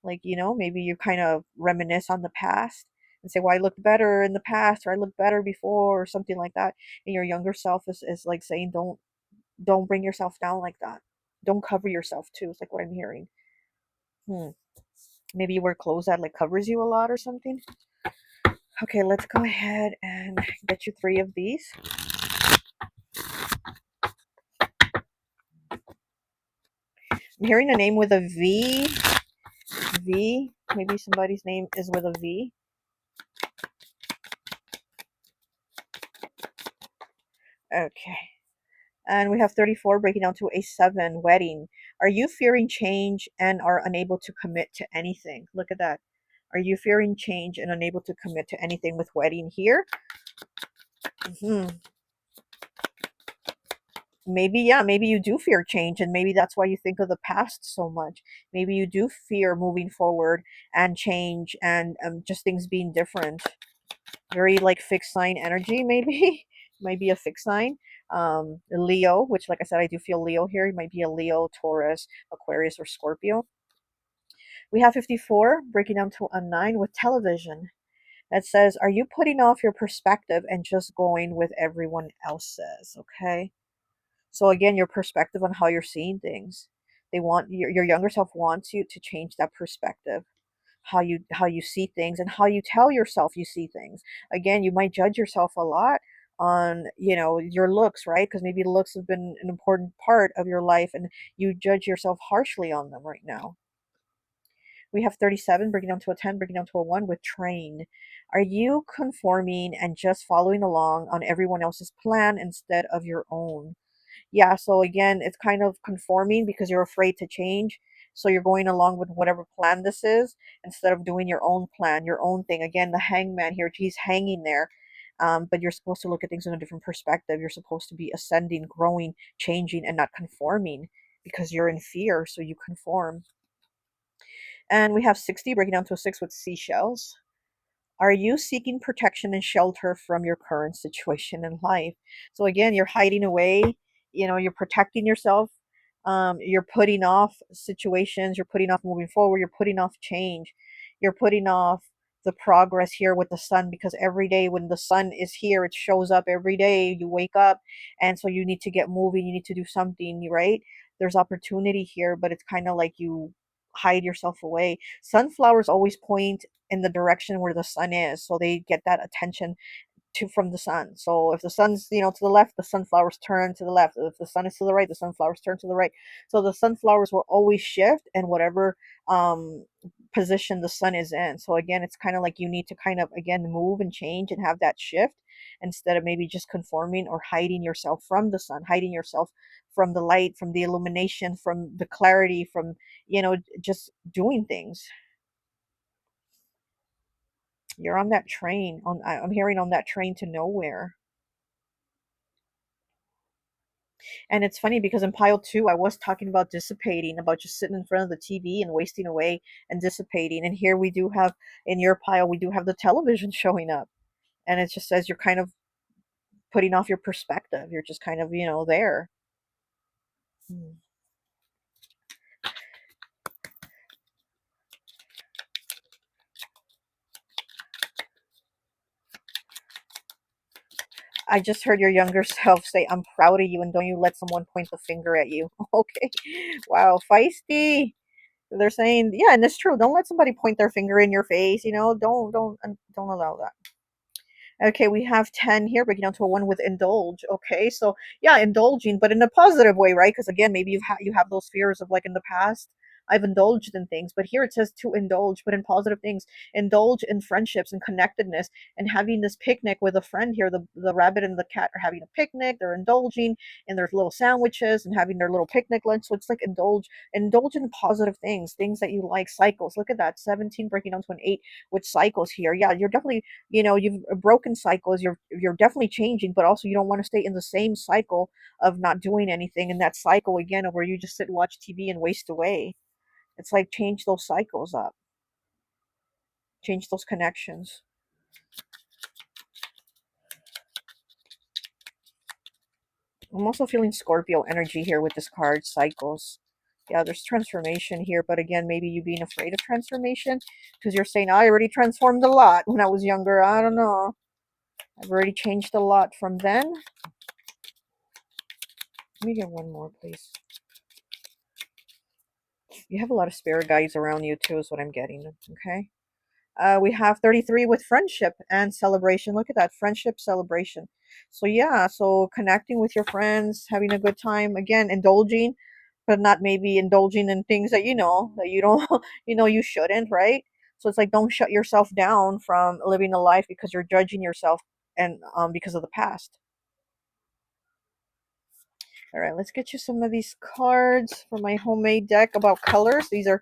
Like, maybe you kind of reminisce on the past and say, well, I looked better in the past, or I looked better before, or something like that. And your younger self is like saying, don't bring yourself down like that, don't cover yourself too. It's like what I'm hearing. Hmm. Maybe you wear clothes that like covers you a lot or something. Okay, let's go ahead and get you 3 of these. I'm hearing a name with a V. V. Maybe somebody's name is with a V. Okay. And we have 34 breaking down to a 7, wedding. Are you fearing change and are unable to commit to anything? Look at that. Are you fearing change and unable to commit to anything with wedding here? Hmm. Maybe, yeah, maybe you do fear change, and maybe that's why you think of the past so much. Maybe you do fear moving forward and change, and just things being different. Very like fixed sign energy, maybe. Might be a fixed sign. Leo, which like I said, I do feel Leo here. It might be a Leo, Taurus, Aquarius, or Scorpio. We have 54 breaking down to a 9 with television. That says, are you putting off your perspective and just going with everyone else's? Okay. So again, your perspective on how you're seeing things. They want your younger self wants you to change that perspective, how you see things and how you tell yourself you see things. Again, you might judge yourself a lot on your looks, right? Because maybe looks have been an important part of your life, and you judge yourself harshly on them right now. We have 37 breaking down to a 10, breaking down to a 1 with train. Are you conforming and just following along on everyone else's plan instead of your own? Yeah, so again, it's kind of conforming because you're afraid to change. So you're going along with whatever plan this is instead of doing your own plan, your own thing. Again, the hangman here, he's hanging there. But you're supposed to look at things in a different perspective. You're supposed to be ascending, growing, changing, and not conforming, because you're in fear, so you conform. And we have 60 breaking down to a 6 with seashells. Are you seeking protection and shelter from your current situation in life? So again, you're hiding away, you're protecting yourself. You're putting off situations, you're putting off moving forward, you're putting off change, you're putting off the progress here with the sun, because every day when the sun is here, it shows up every day. You wake up, and so you need to get moving, you need to do something, right? there's opportunity here, but it's kind of like you hide yourself away. Sunflowers always point in the direction where the sun is, so they get that attention to from the sun. So if the sun's, to the left, the sunflowers turn to the left. If the sun is to the right, the sunflowers turn to the right. So the sunflowers will always shift in whatever um position the sun is in. So again, it's kind of like you need to kind of again move and change and have that shift instead of maybe just conforming or hiding yourself from the sun, hiding yourself from the light, from the illumination, from the clarity, from just doing things. You're on that train. I'm hearing on that train to nowhere. And it's funny because in pile two, I was talking about dissipating, about just sitting in front of the TV and wasting away and dissipating. And here we do have, in your pile, we do have the television showing up. And it just says you're kind of putting off your perspective. You're just kind of, there. Hmm. I just heard your younger self say, I'm proud of you, and don't you let someone point the finger at you. Okay. Wow. Feisty. They're saying, yeah, and it's true. Don't let somebody point their finger in your face. Don't allow that. Okay, we have 10 here, breaking down to a 1 with indulge. Okay, so yeah, indulging, but in a positive way, right? Because again, maybe you have those fears of like in the past, I've indulged in things, but here it says to indulge, but in positive things. Indulge in friendships and connectedness and having this picnic with a friend here. The rabbit and the cat are having a picnic, they're indulging in their little sandwiches and having their little picnic lunch. So it's like indulge in positive things that you like. Cycles. Look at that. 17 breaking down to an 8 with cycles here. Yeah, you're definitely you've broken cycles, you're definitely changing, but also you don't want to stay in the same cycle of not doing anything, in that cycle again of where you just sit and watch TV and waste away. It's like change those cycles up, change those connections. I'm also feeling Scorpio energy here with this card, cycles. Yeah, there's transformation here, but again, maybe you being afraid of transformation because you're saying, I already transformed a lot when I was younger. I don't know, I've already changed a lot from then. Let me get one more, please. You have a lot of spirit guides around you too, is what I'm getting. Okay. We have 33 with friendship and celebration. Look at that, friendship celebration. So yeah, so connecting with your friends, having a good time. Again, indulging, but not maybe indulging in things that that you don't you shouldn't, right? So it's like don't shut yourself down from living a life because you're judging yourself and because of the past. All right, let's get you some of these cards from my homemade deck about colors. These are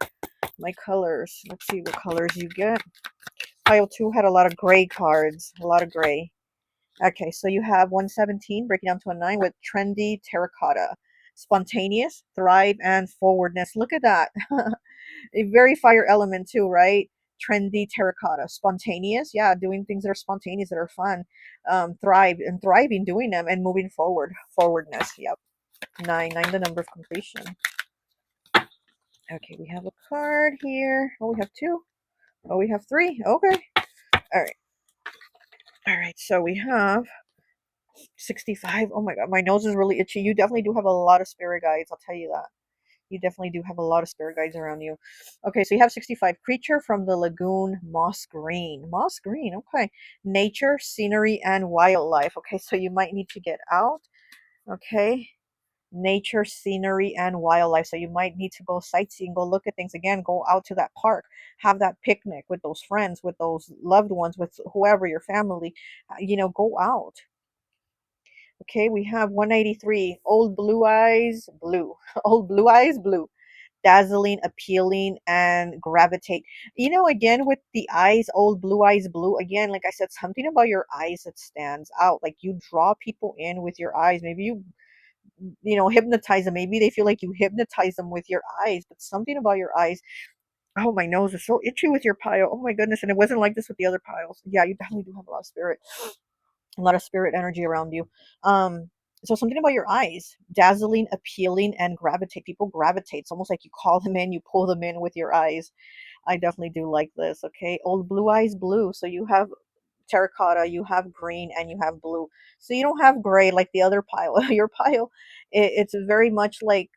my colors. Let's see what colors you get. Pile 2 had a lot of gray cards, a lot of gray. Okay, so you have 117 breaking down to a 9 with trendy terracotta, spontaneous, thrive, and forwardness. Look at that. A very fire element too, right? Trendy terracotta, spontaneous, yeah, doing things that are spontaneous, that are fun. Thrive and thriving doing them and moving forward, forwardness. Yep. Nine, the number of completion. Okay, we have a card here. Oh, we have 2. Oh, we have 3. Okay. All right. All right. So we have 65. Oh my God, my nose is really itchy. You definitely do have a lot of spirit guides. I'll tell you that. You definitely do have a lot of spirit guides around you. Okay, so you have 65. Creature from the lagoon, moss green. Moss green. Okay. Nature, scenery, and wildlife. Okay, so you might need to get out. Okay. Nature, scenery, and wildlife. So you might need to go sightseeing, go look at things again, go out to that park, have that picnic with those friends, with those loved ones, with whoever, your family. Go out. Okay, we have 183. Old blue eyes, blue. Old blue eyes, blue. Dazzling, appealing, and gravitate. Again, with the eyes, old blue eyes, blue. Again, like I said, something about your eyes that stands out. Like you draw people in with your eyes. Maybe hypnotize them. Maybe they feel like you hypnotize them with your eyes, but something about your eyes. Oh, my nose is so itchy with your pile. Oh my goodness. And it wasn't like this with the other piles. Yeah, you definitely do have a lot of spirit, a lot of spirit energy around you. So something about your eyes, dazzling, appealing, and gravitate. People gravitate. It's almost like you call them in, you pull them in with your eyes. I definitely do like this. Okay, old blue eyes, blue. So you have terracotta, you have green, and you have blue. So you don't have gray like the other pile. Your pile, it's very much like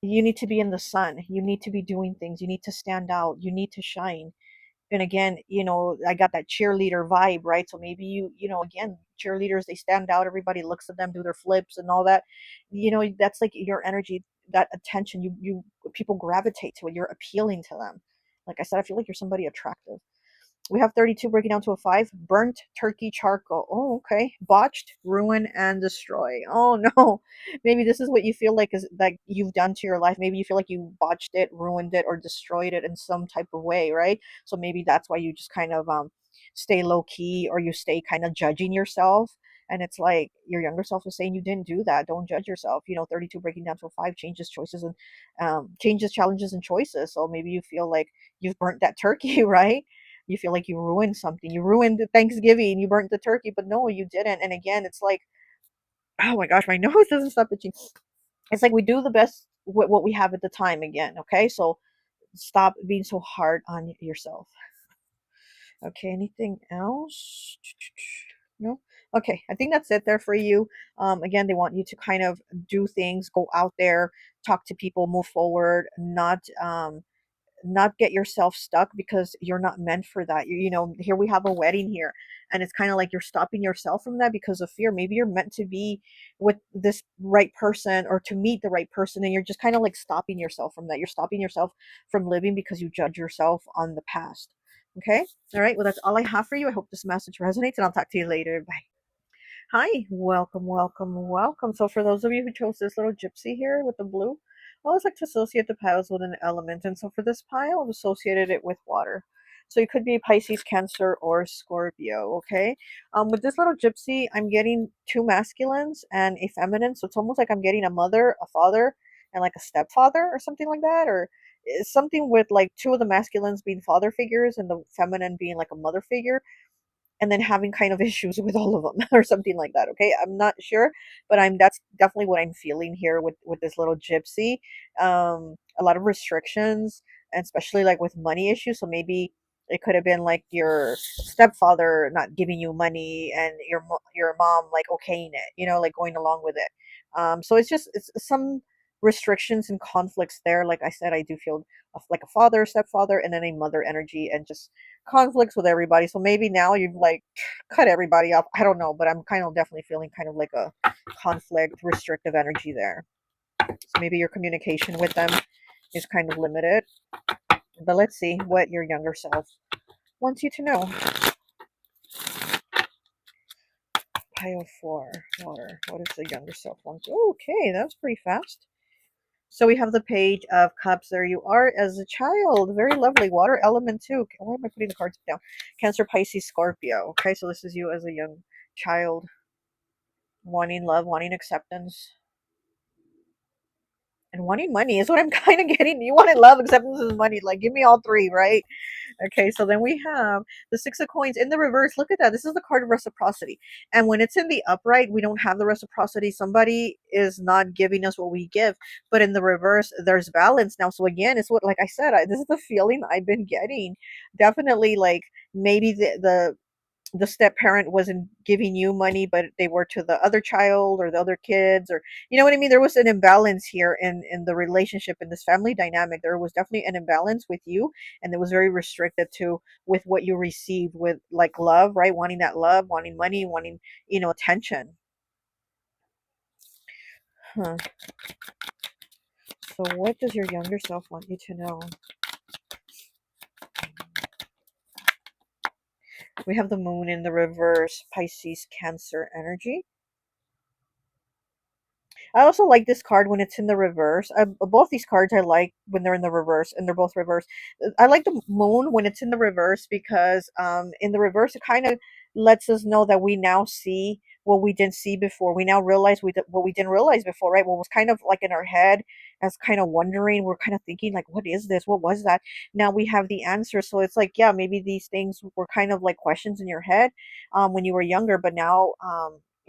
You need to be in the sun. You need to be doing things. You need to stand out. You need to shine. And again, I got that cheerleader vibe, right? So maybe again, cheerleaders, they stand out. Everybody looks at them, do their flips and all that. That's like your energy, that attention. People gravitate to it. You're appealing to them. Like I said, I feel like you're somebody attractive. We have 32 breaking down to a 5. Burnt turkey charcoal. Oh, okay. Botched, ruin, and destroy. Oh, no. Maybe this is what you feel like is that you've done to your life. Maybe you feel like you botched it, ruined it, or destroyed it in some type of way, right? So maybe that's why you just kind of stay low key, or you stay kind of judging yourself. And it's like your younger self is saying you didn't do that. Don't judge yourself. 32 breaking down to a 5 changes choices and changes, challenges, and choices. So maybe you feel like you've burnt that turkey, right? You feel like you ruined something. You ruined Thanksgiving. You burnt the turkey, but no, you didn't. And again, it's like, oh my gosh, my nose doesn't stop itching. It's like we do the best with what we have at the time again. Okay, so stop being so hard on yourself. Okay, anything else? No. Okay, I think that's it there for you. Again, they want you to kind of do things, go out there, talk to people, move forward, not get yourself stuck because you're not meant for that. Here we have a wedding here, and it's kind of like you're stopping yourself from that because of fear. Maybe you're meant to be with this right person or to meet the right person, and you're just kind of like stopping yourself from that. You're stopping yourself from living because you judge yourself on the past. Okay. All right. Well, that's all I have for you. I hope this message resonates, and I'll talk to you later. Bye. Hi, welcome, welcome, welcome. So for those of you who chose this little gypsy here with the blue, I always like to associate the piles with an element. And so for this pile, I've associated it with water. So it could be Pisces, Cancer, or Scorpio, okay? With this little gypsy, I'm getting two masculines and a feminine. So it's almost like I'm getting a mother, a father, and like a stepfather or something like that. Or something with like two of the masculines being father figures and the feminine being like a mother figure, and then having kind of issues with all of them or something like that. Okay, I'm not sure, but that's definitely what I'm feeling here with this little gypsy. A lot of restrictions, and especially like with money issues. So maybe it could have been like your stepfather not giving you money and your mom like okaying it, like going along with it. So it's some restrictions and conflicts there. Like I said, I do feel like a father, stepfather, and then a mother energy, and just conflicts with everybody. So maybe now you've like cut everybody off. I don't know, but I'm kind of definitely feeling kind of like a conflict, restrictive energy there. So maybe your communication with them is kind of limited. But let's see what your younger self wants you to know. Pile 4, water. What does the younger self want? Okay, that was pretty fast. So we have the Page of Cups. There you are as a child. Very lovely. Water element too. Why am I putting the cards down? Cancer, Pisces, Scorpio. Okay, so this is you as a young child, wanting love, wanting acceptance, and wanting money is what I'm kind of getting. You wanted love, acceptance, and money. Like, give me all three, right? Okay, so then we have the Six of Coins in the reverse. Look at that. This is the card of reciprocity. And when it's in the upright, we don't have the reciprocity. Somebody is not giving us what we give. But in the reverse, there's balance now. So again, it's what, like I said, this is the feeling I've been getting. Definitely, like maybe the step parent wasn't giving you money, but they were to the other child or the other kids, or you know what I mean. There was an imbalance here in the relationship, in this family dynamic. There was definitely an imbalance with you, and it was very restricted to with what you received with like love, right? Wanting that love, wanting money, wanting attention. Huh. So what does your younger self want you to know? We have the moon in the reverse, Pisces, Cancer energy. I also like this card when it's in the reverse. Both these cards I like when they're in the reverse, and they're both reverse. I like the moon when it's in the reverse because in the reverse it kind of lets us know that we now see what we didn't see before. We now realize what we didn't realize before, right? What was kind of like in our head as kind of wondering, we're kind of thinking like, what is this? What was that? Now we have the answer. So it's like, yeah, maybe these things were kind of like questions in your head when you were younger, but now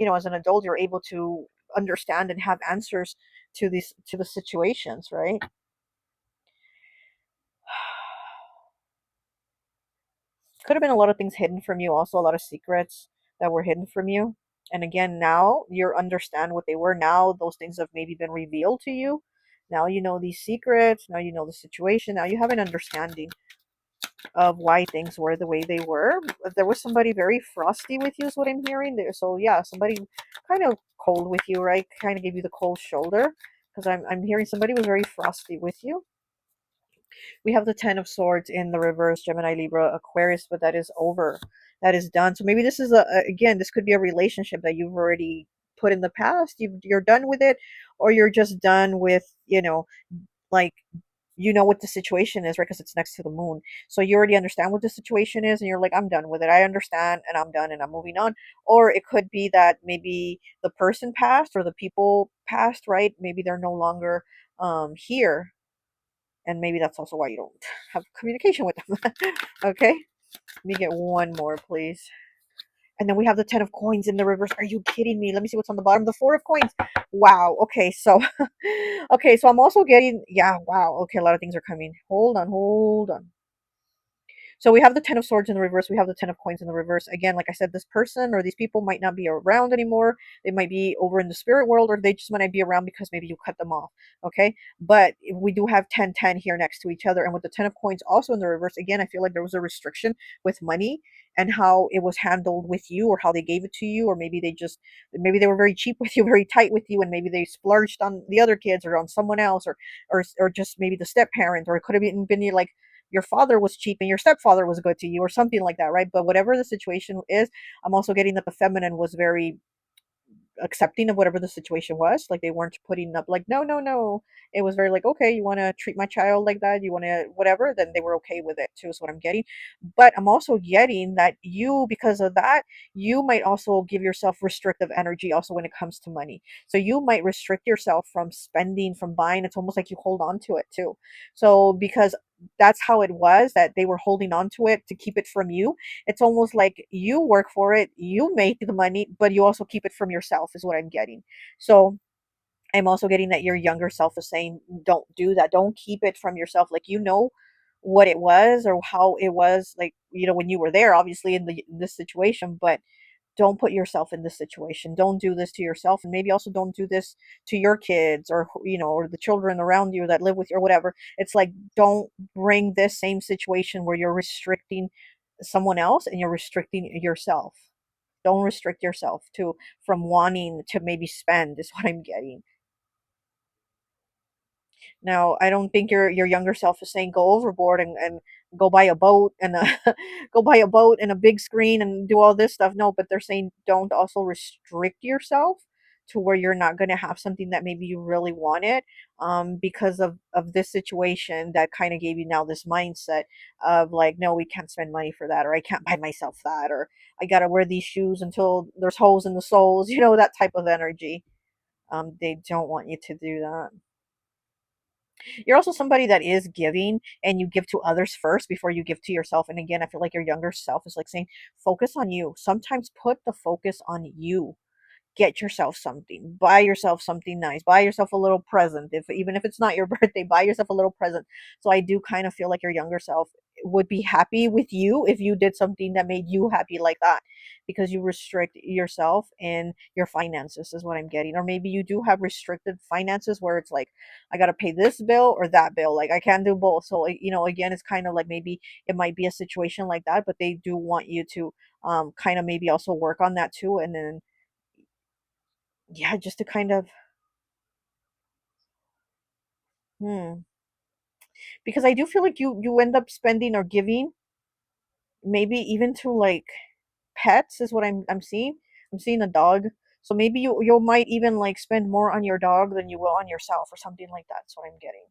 as an adult, you're able to understand and have answers to the situations, right? Could have been a lot of things hidden from you, also a lot of secrets that were hidden from you. And again, now you understand what they were. Now those things have maybe been revealed to you, Now you know these secrets. Now you know the situation. Now you have an understanding of why things were the way they were. There was somebody very frosty with you, is what I'm hearing there. So yeah, somebody kind of cold with you, right? Kind of gave you the cold shoulder, because I'm hearing somebody was very frosty with you. We have the Ten of Swords in the reverse, Gemini, Libra, Aquarius, but that is over. That is done. So maybe this is again, this could be a relationship that you've already put in the past. You're done with it, or you're just done with, like, what the situation is, right? Because it's next to the moon. So you already understand what the situation is, and you're like, I'm done with it. I understand, and I'm done, and I'm moving on. Or it could be that maybe the person passed or the people passed, right? Maybe they're no longer here, and maybe that's also why you don't have communication with them. Okay, let me get one more, please. And then we have the Ten of Coins in the reverse. Are you kidding me? Let me see what's on the bottom. The Four of Coins. Wow. Okay, so okay, so I'm also getting, yeah, wow. Okay, a lot of things are coming. Hold on, hold on. So we have the Ten of Swords in the reverse. We have the Ten of Coins in the reverse. Again, like I said, this person or these people might not be around anymore. They might be over in the spirit world, or they just might not be around because maybe you cut them off. Okay. But we do have 10-10 here next to each other. And with the Ten of Coins also in the reverse, again, I feel like there was a restriction with money and how it was handled with you, or how they gave it to you, or maybe they were very cheap with you, very tight with you, and maybe they splurged on the other kids or on someone else, or just maybe the step parent, or it could have been like your father was cheap and your stepfather was good to you, or something like that, right? But whatever the situation is, I'm also getting that the feminine was very accepting of whatever the situation was. Like, they weren't putting up like, no, no, no. It was very like, okay, you want to treat my child like that, you want to whatever, then they were okay with it too, is what I'm getting. But I'm also getting that you, because of that, you might also give yourself restrictive energy also when it comes to money. So you might restrict yourself from spending, from buying. It's almost like you hold on to it too. So because that's how it was, that they were holding on to it to keep it from you. It's almost like you work for it, you make the money, but you also keep it from yourself, is what I'm getting. So I'm also getting that your younger self is saying, don't do that. Don't keep it from yourself. Like, what it was or how it was, like, when you were there, obviously, in this situation, but don't put yourself in this situation. Don't do this to yourself. And maybe also don't do this to your kids, or, or the children around you that live with you, or whatever. It's like, don't bring this same situation where you're restricting someone else and you're restricting yourself. Don't restrict yourself to from wanting to maybe spend, is what I'm getting. Now, I don't think your younger self is saying go overboard and go buy a boat and go buy a boat and a big screen and do all this stuff. No, but they're saying don't also restrict yourself to where you're not going to have something that maybe you really wanted, because of this situation that kind of gave you now this mindset of like, no, we can't spend money for that, or I can't buy myself that, or I got to wear these shoes until there's holes in the soles, that type of energy. They don't want you to do that. You're also somebody that is giving, and you give to others first before you give to yourself. And again, I feel like your younger self is like saying, focus on you. Sometimes put the focus on you. Get yourself something, buy yourself something nice, buy yourself a little present, if even if it's not your birthday, buy yourself a little present. So I do kind of feel like your younger self would be happy with you if you did something that made you happy like that, because you restrict yourself in your finances, is what I'm getting. Or maybe you do have restricted finances where it's like, I got to pay this bill or that bill, like I can't do both. So like, again, it's kind of like maybe it might be a situation like that, but they do want you to kind of maybe also work on that too. And then, yeah, just to kind of, hmm, because I do feel like you end up spending or giving, maybe even to like pets, is what I'm seeing. I'm seeing a dog. So maybe you might even like spend more on your dog than you will on yourself, or something like that. That's what I'm getting.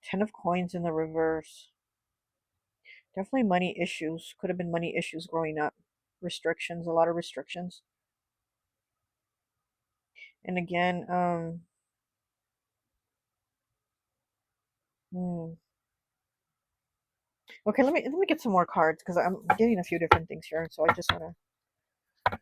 Ten of Coins in the reverse. Definitely money issues. Could have been money issues growing up. Restrictions, a lot of restrictions. And again, hmm. Okay, let me get some more cards, because I'm getting a few different things here, so I just want to.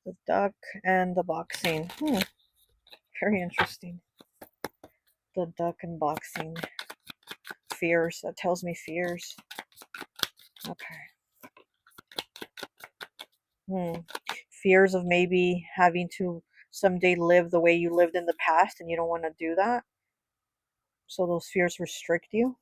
The duck and the boxing. Very interesting. The duck and boxing. fears. That tells me fears. Okay. Fears of maybe having to someday live the way you lived in the past and you don't want to do that. So those fears restrict you.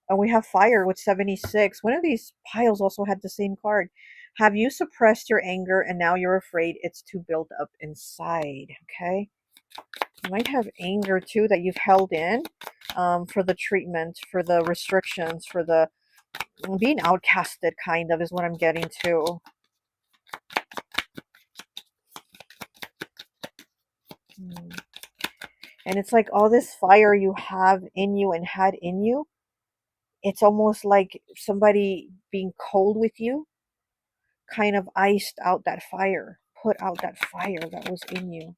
And we have fire with 76. One of these piles also had the same card. Have you suppressed your anger and now you're afraid it's too built up inside? Okay. You might have anger too that you've held in for the treatment, for the restrictions, for the being outcasted, kind of, is what I'm getting to. And it's like all this fire you have in you and had in you, it's almost like somebody being cold with you kind of iced out that fire, put out that fire that was in you.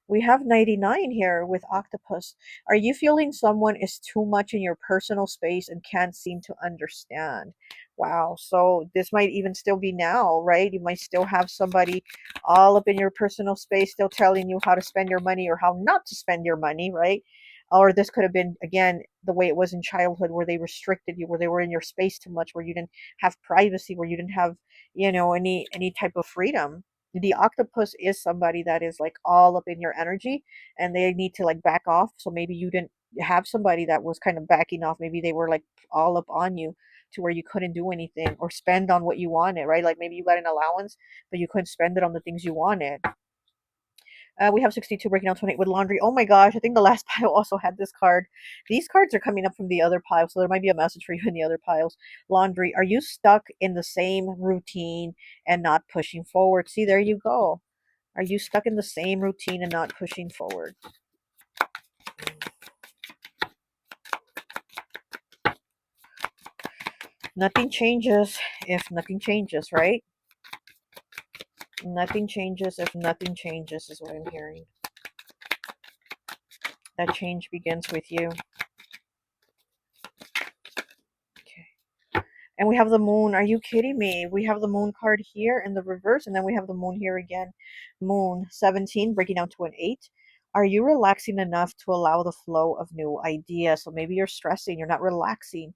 We have 99 here with octopus. Are you feeling someone is too much in your personal space and can't seem to understand? Wow. So this might even still be now, right? You might still have somebody all up in your personal space, still telling you how to spend your money or how not to spend your money, right? Or this could have been, again, the way it was in childhood, where they restricted you, where they were in your space too much, where you didn't have privacy, where you didn't have, any type of freedom. The octopus is somebody that is like all up in your energy, and they need to like back off. So maybe you didn't have somebody that was kind of backing off. Maybe they were like all up on you to where you couldn't do anything or spend on what you wanted, right? Like maybe you got an allowance, but you couldn't spend it on the things you wanted. We have 62 breaking down 28 with laundry. Oh my gosh, I think the last pile also had this card. These cards are coming up from the other pile, so there might be a message for you in the other piles. Laundry, are you stuck in the same routine and not pushing forward? See, there you go. Are you stuck in the same routine and not pushing forward? Nothing changes if nothing changes, right? Nothing changes if nothing changes is what I'm hearing. That change begins with you. Okay. And we have the moon. Are you kidding me? We have the moon card here in the reverse, and then we have the moon here again. Moon 17, breaking down to an 8. Are you relaxing enough to allow the flow of new ideas? So maybe you're stressing, you're not relaxing.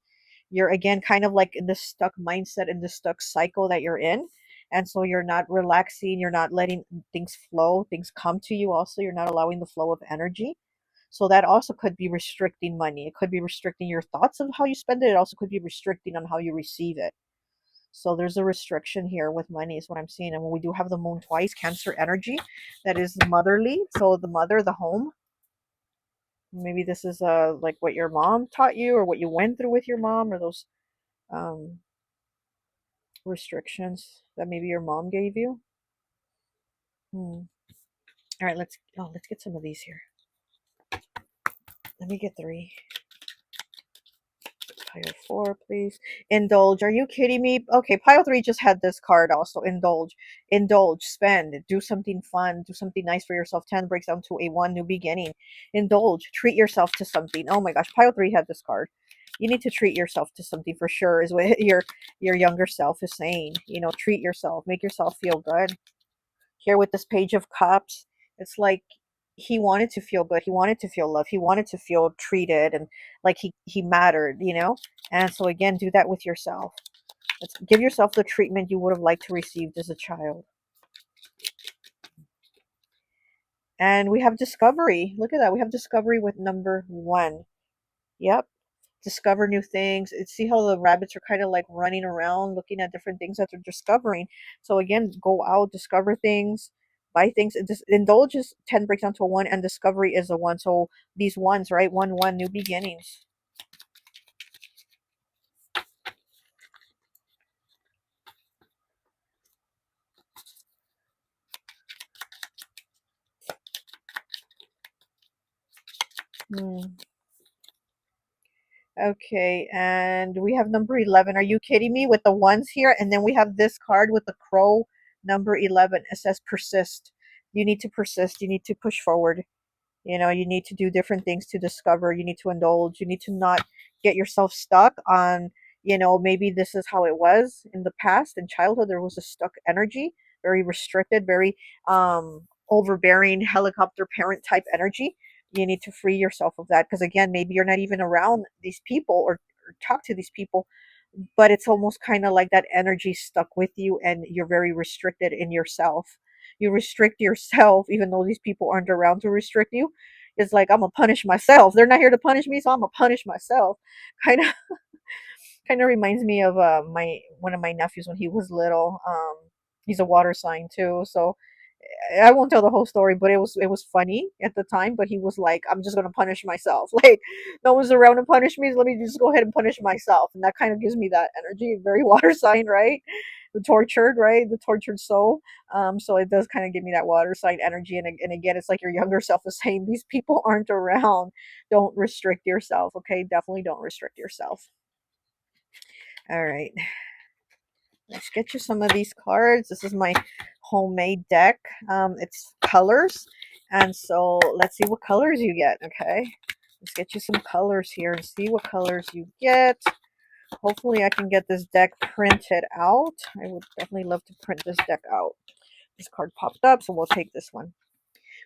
You're again kind of like in this stuck mindset, in this stuck cycle that you're in. And so you're not relaxing, you're not letting things flow, things come to you. Also, you're not allowing the flow of energy. So that also could be restricting money. It could be restricting your thoughts of how you spend it. It also could be restricting on how you receive it. So there's a restriction here with money is what I'm seeing. And when we do have the moon twice, Cancer energy, that is motherly. So the mother, the home. Maybe this is like what your mom taught you or what you went through with your mom, or those um, restrictions that maybe your mom gave you. All right, let's get some of these here. Let me get 3. Pile 4, please. Indulge. Are you kidding me? Okay, pile 3 just had this card also. Indulge. Indulge. Spend. Do something fun. Do something nice for yourself. 10 breaks down to a 1, new beginning. Indulge. Treat yourself to something. Oh my gosh, pile 3 had this card. You need to treat yourself to something for sure, is what your younger self is saying. Treat yourself. Make yourself feel good. Here with this Page of Cups, it's like he wanted to feel good, he wanted to feel love, he wanted to feel treated, and like he mattered. And so again, do that with yourself. Let's give yourself the treatment you would have liked to receive as a child. And we have discovery. Look at that. We have discovery with number 1. Yep. Discover new things. See how the rabbits are kind of like running around looking at different things that they're discovering. So again, go out, discover things, buy things. Indulge is 10 breaks down to a 1, and discovery is a 1. So these ones, right? 1 1, new beginnings. Okay, and we have number 11. Are you kidding me with the ones here? And then we have this card with the crow, number 11. It says persist. You need to persist. You need to push forward. You need to do different things to discover. You need to indulge. You need to not get yourself stuck on, maybe this is how it was in the past. In childhood, there was a stuck energy, very restricted, very overbearing helicopter parent type energy. You need to free yourself of that, because again, maybe you're not even around these people, or talk to these people, but it's almost kind of like that energy stuck with you, and you're very restricted in yourself. You restrict yourself even though these people aren't around to restrict you. It's like, I'm gonna punish myself. They're not here to punish me, so I'm gonna punish myself. Kind of kind of reminds me of my one of my nephews when he was little. He's a water sign too, so I won't tell the whole story, but it was funny at the time. But he was like, "I'm just gonna punish myself. Like, no one's around to punish me. So let me just go ahead and punish myself." And that kind of gives me that energy. Very water sign, right? The tortured, right? The tortured soul. So it does kind of give me that water sign energy. And again, it's like your younger self is saying, "These people aren't around. Don't restrict yourself. Okay, definitely don't restrict yourself." All right. Let's get you some of these cards. This is my homemade deck. It's colors. And so let's see what colors you get, okay? Let's get you some colors here and see what colors you get. Hopefully I can get this deck printed out. I would definitely love to print this deck out. This card popped up, so we'll take this one.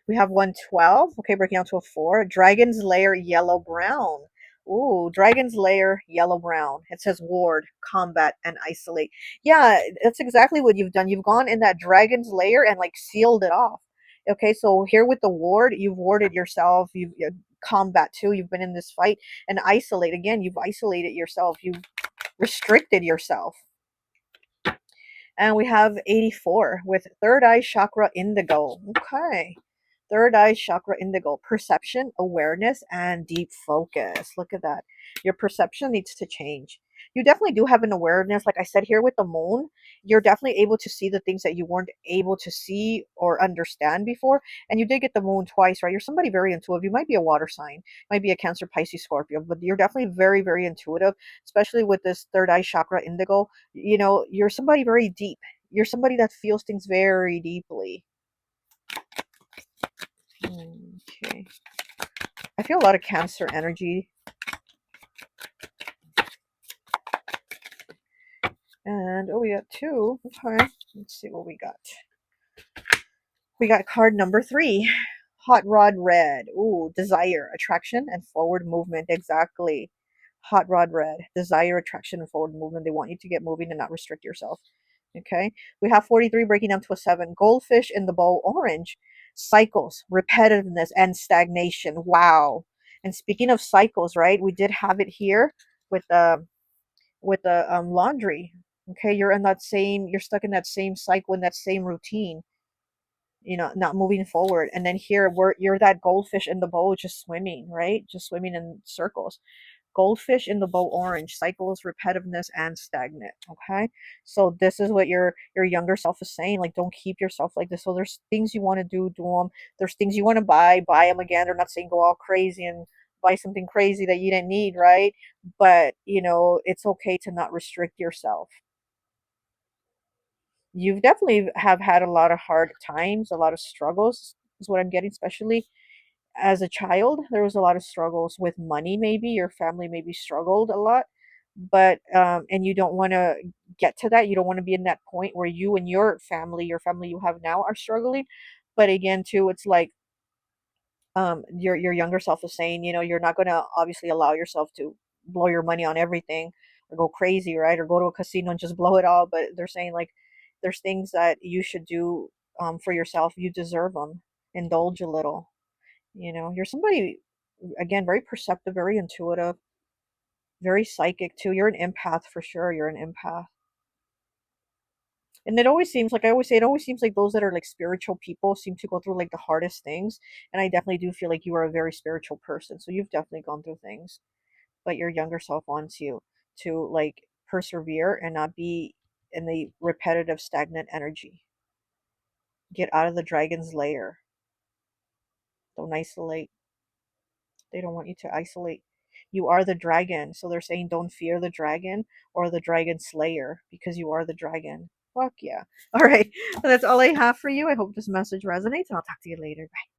We have 112. Okay, breaking down to a 4. Dragon's Lair Yellow Brown. Ooh, Dragon's Lair Yellow Brown. It says ward, combat, and isolate. Yeah, that's exactly what you've done. You've gone in that Dragon's Lair and like sealed it off. Okay, so here with the ward, you've warded yourself. You've combat too. You've been in this fight, and isolate again. You've isolated yourself. You've restricted yourself. And we have 84 with third eye chakra indigo. Okay. Third eye chakra indigo, perception, awareness, and deep focus. Look at that. Your perception needs to change. You definitely do have an awareness. Like I said here with the moon, you're definitely able to see the things that you weren't able to see or understand before. And you did get the moon twice, right? You're somebody very intuitive. You might be a water sign, might be a Cancer, Pisces, Scorpio, but you're definitely very, very intuitive, especially with this third eye chakra indigo. You're somebody very deep. You're somebody that feels things very deeply. Okay. I feel a lot of Cancer energy. And, oh, we got 2. Okay. Let's see what we got. We got card number 3. Hot Rod Red. Ooh, desire, attraction, and forward movement. Exactly. Hot Rod Red. Desire, attraction, and forward movement. They want you to get moving and not restrict yourself. Okay. We have 43 breaking down to a 7. Goldfish in the bowl. Orange. Cycles, repetitiveness, and stagnation. Wow. And speaking of cycles, right? We did have it here with the laundry. Okay, you're stuck in that same cycle, in that same routine, not moving forward. And then here you're that goldfish in the bowl, just swimming, right? Just swimming in circles. Goldfish in the bowl, orange, cycles, repetitiveness, and stagnant. Okay, so this is what your younger self is saying. Like, don't keep yourself like this. So there's things you want to do them. There's things you want to buy them again. They're not saying go all crazy and buy something crazy that you didn't need, right? But it's okay to not restrict yourself. You've definitely have had a lot of hard times, a lot of struggles is what I'm getting, especially as a child. There was a lot of struggles with money. Maybe your family maybe struggled a lot, but and you don't want to get to that. You don't want to be in that point where you and your family you have now are struggling. But again, too, it's like your younger self is saying, you're not going to obviously allow yourself to blow your money on everything or go crazy, right? Or go to a casino and just blow it all. But they're saying, like, there's things that you should do for yourself. You deserve them. Indulge a little. You're somebody, again, very perceptive, very intuitive, very psychic too. You're an empath for sure. You're an empath. And it always seems like, I always say, it always seems like those that are like spiritual people seem to go through like the hardest things. And I definitely do feel like you are a very spiritual person. So you've definitely gone through things, but your younger self wants you to like persevere and not be in the repetitive, stagnant energy. Get out of the dragon's lair. Don't isolate. They don't want you to isolate. You are the dragon. So they're saying don't fear the dragon or the dragon slayer, because you are the dragon. Fuck yeah. All right. So that's all I have for you. I hope this message resonates, and I'll talk to you later. Bye.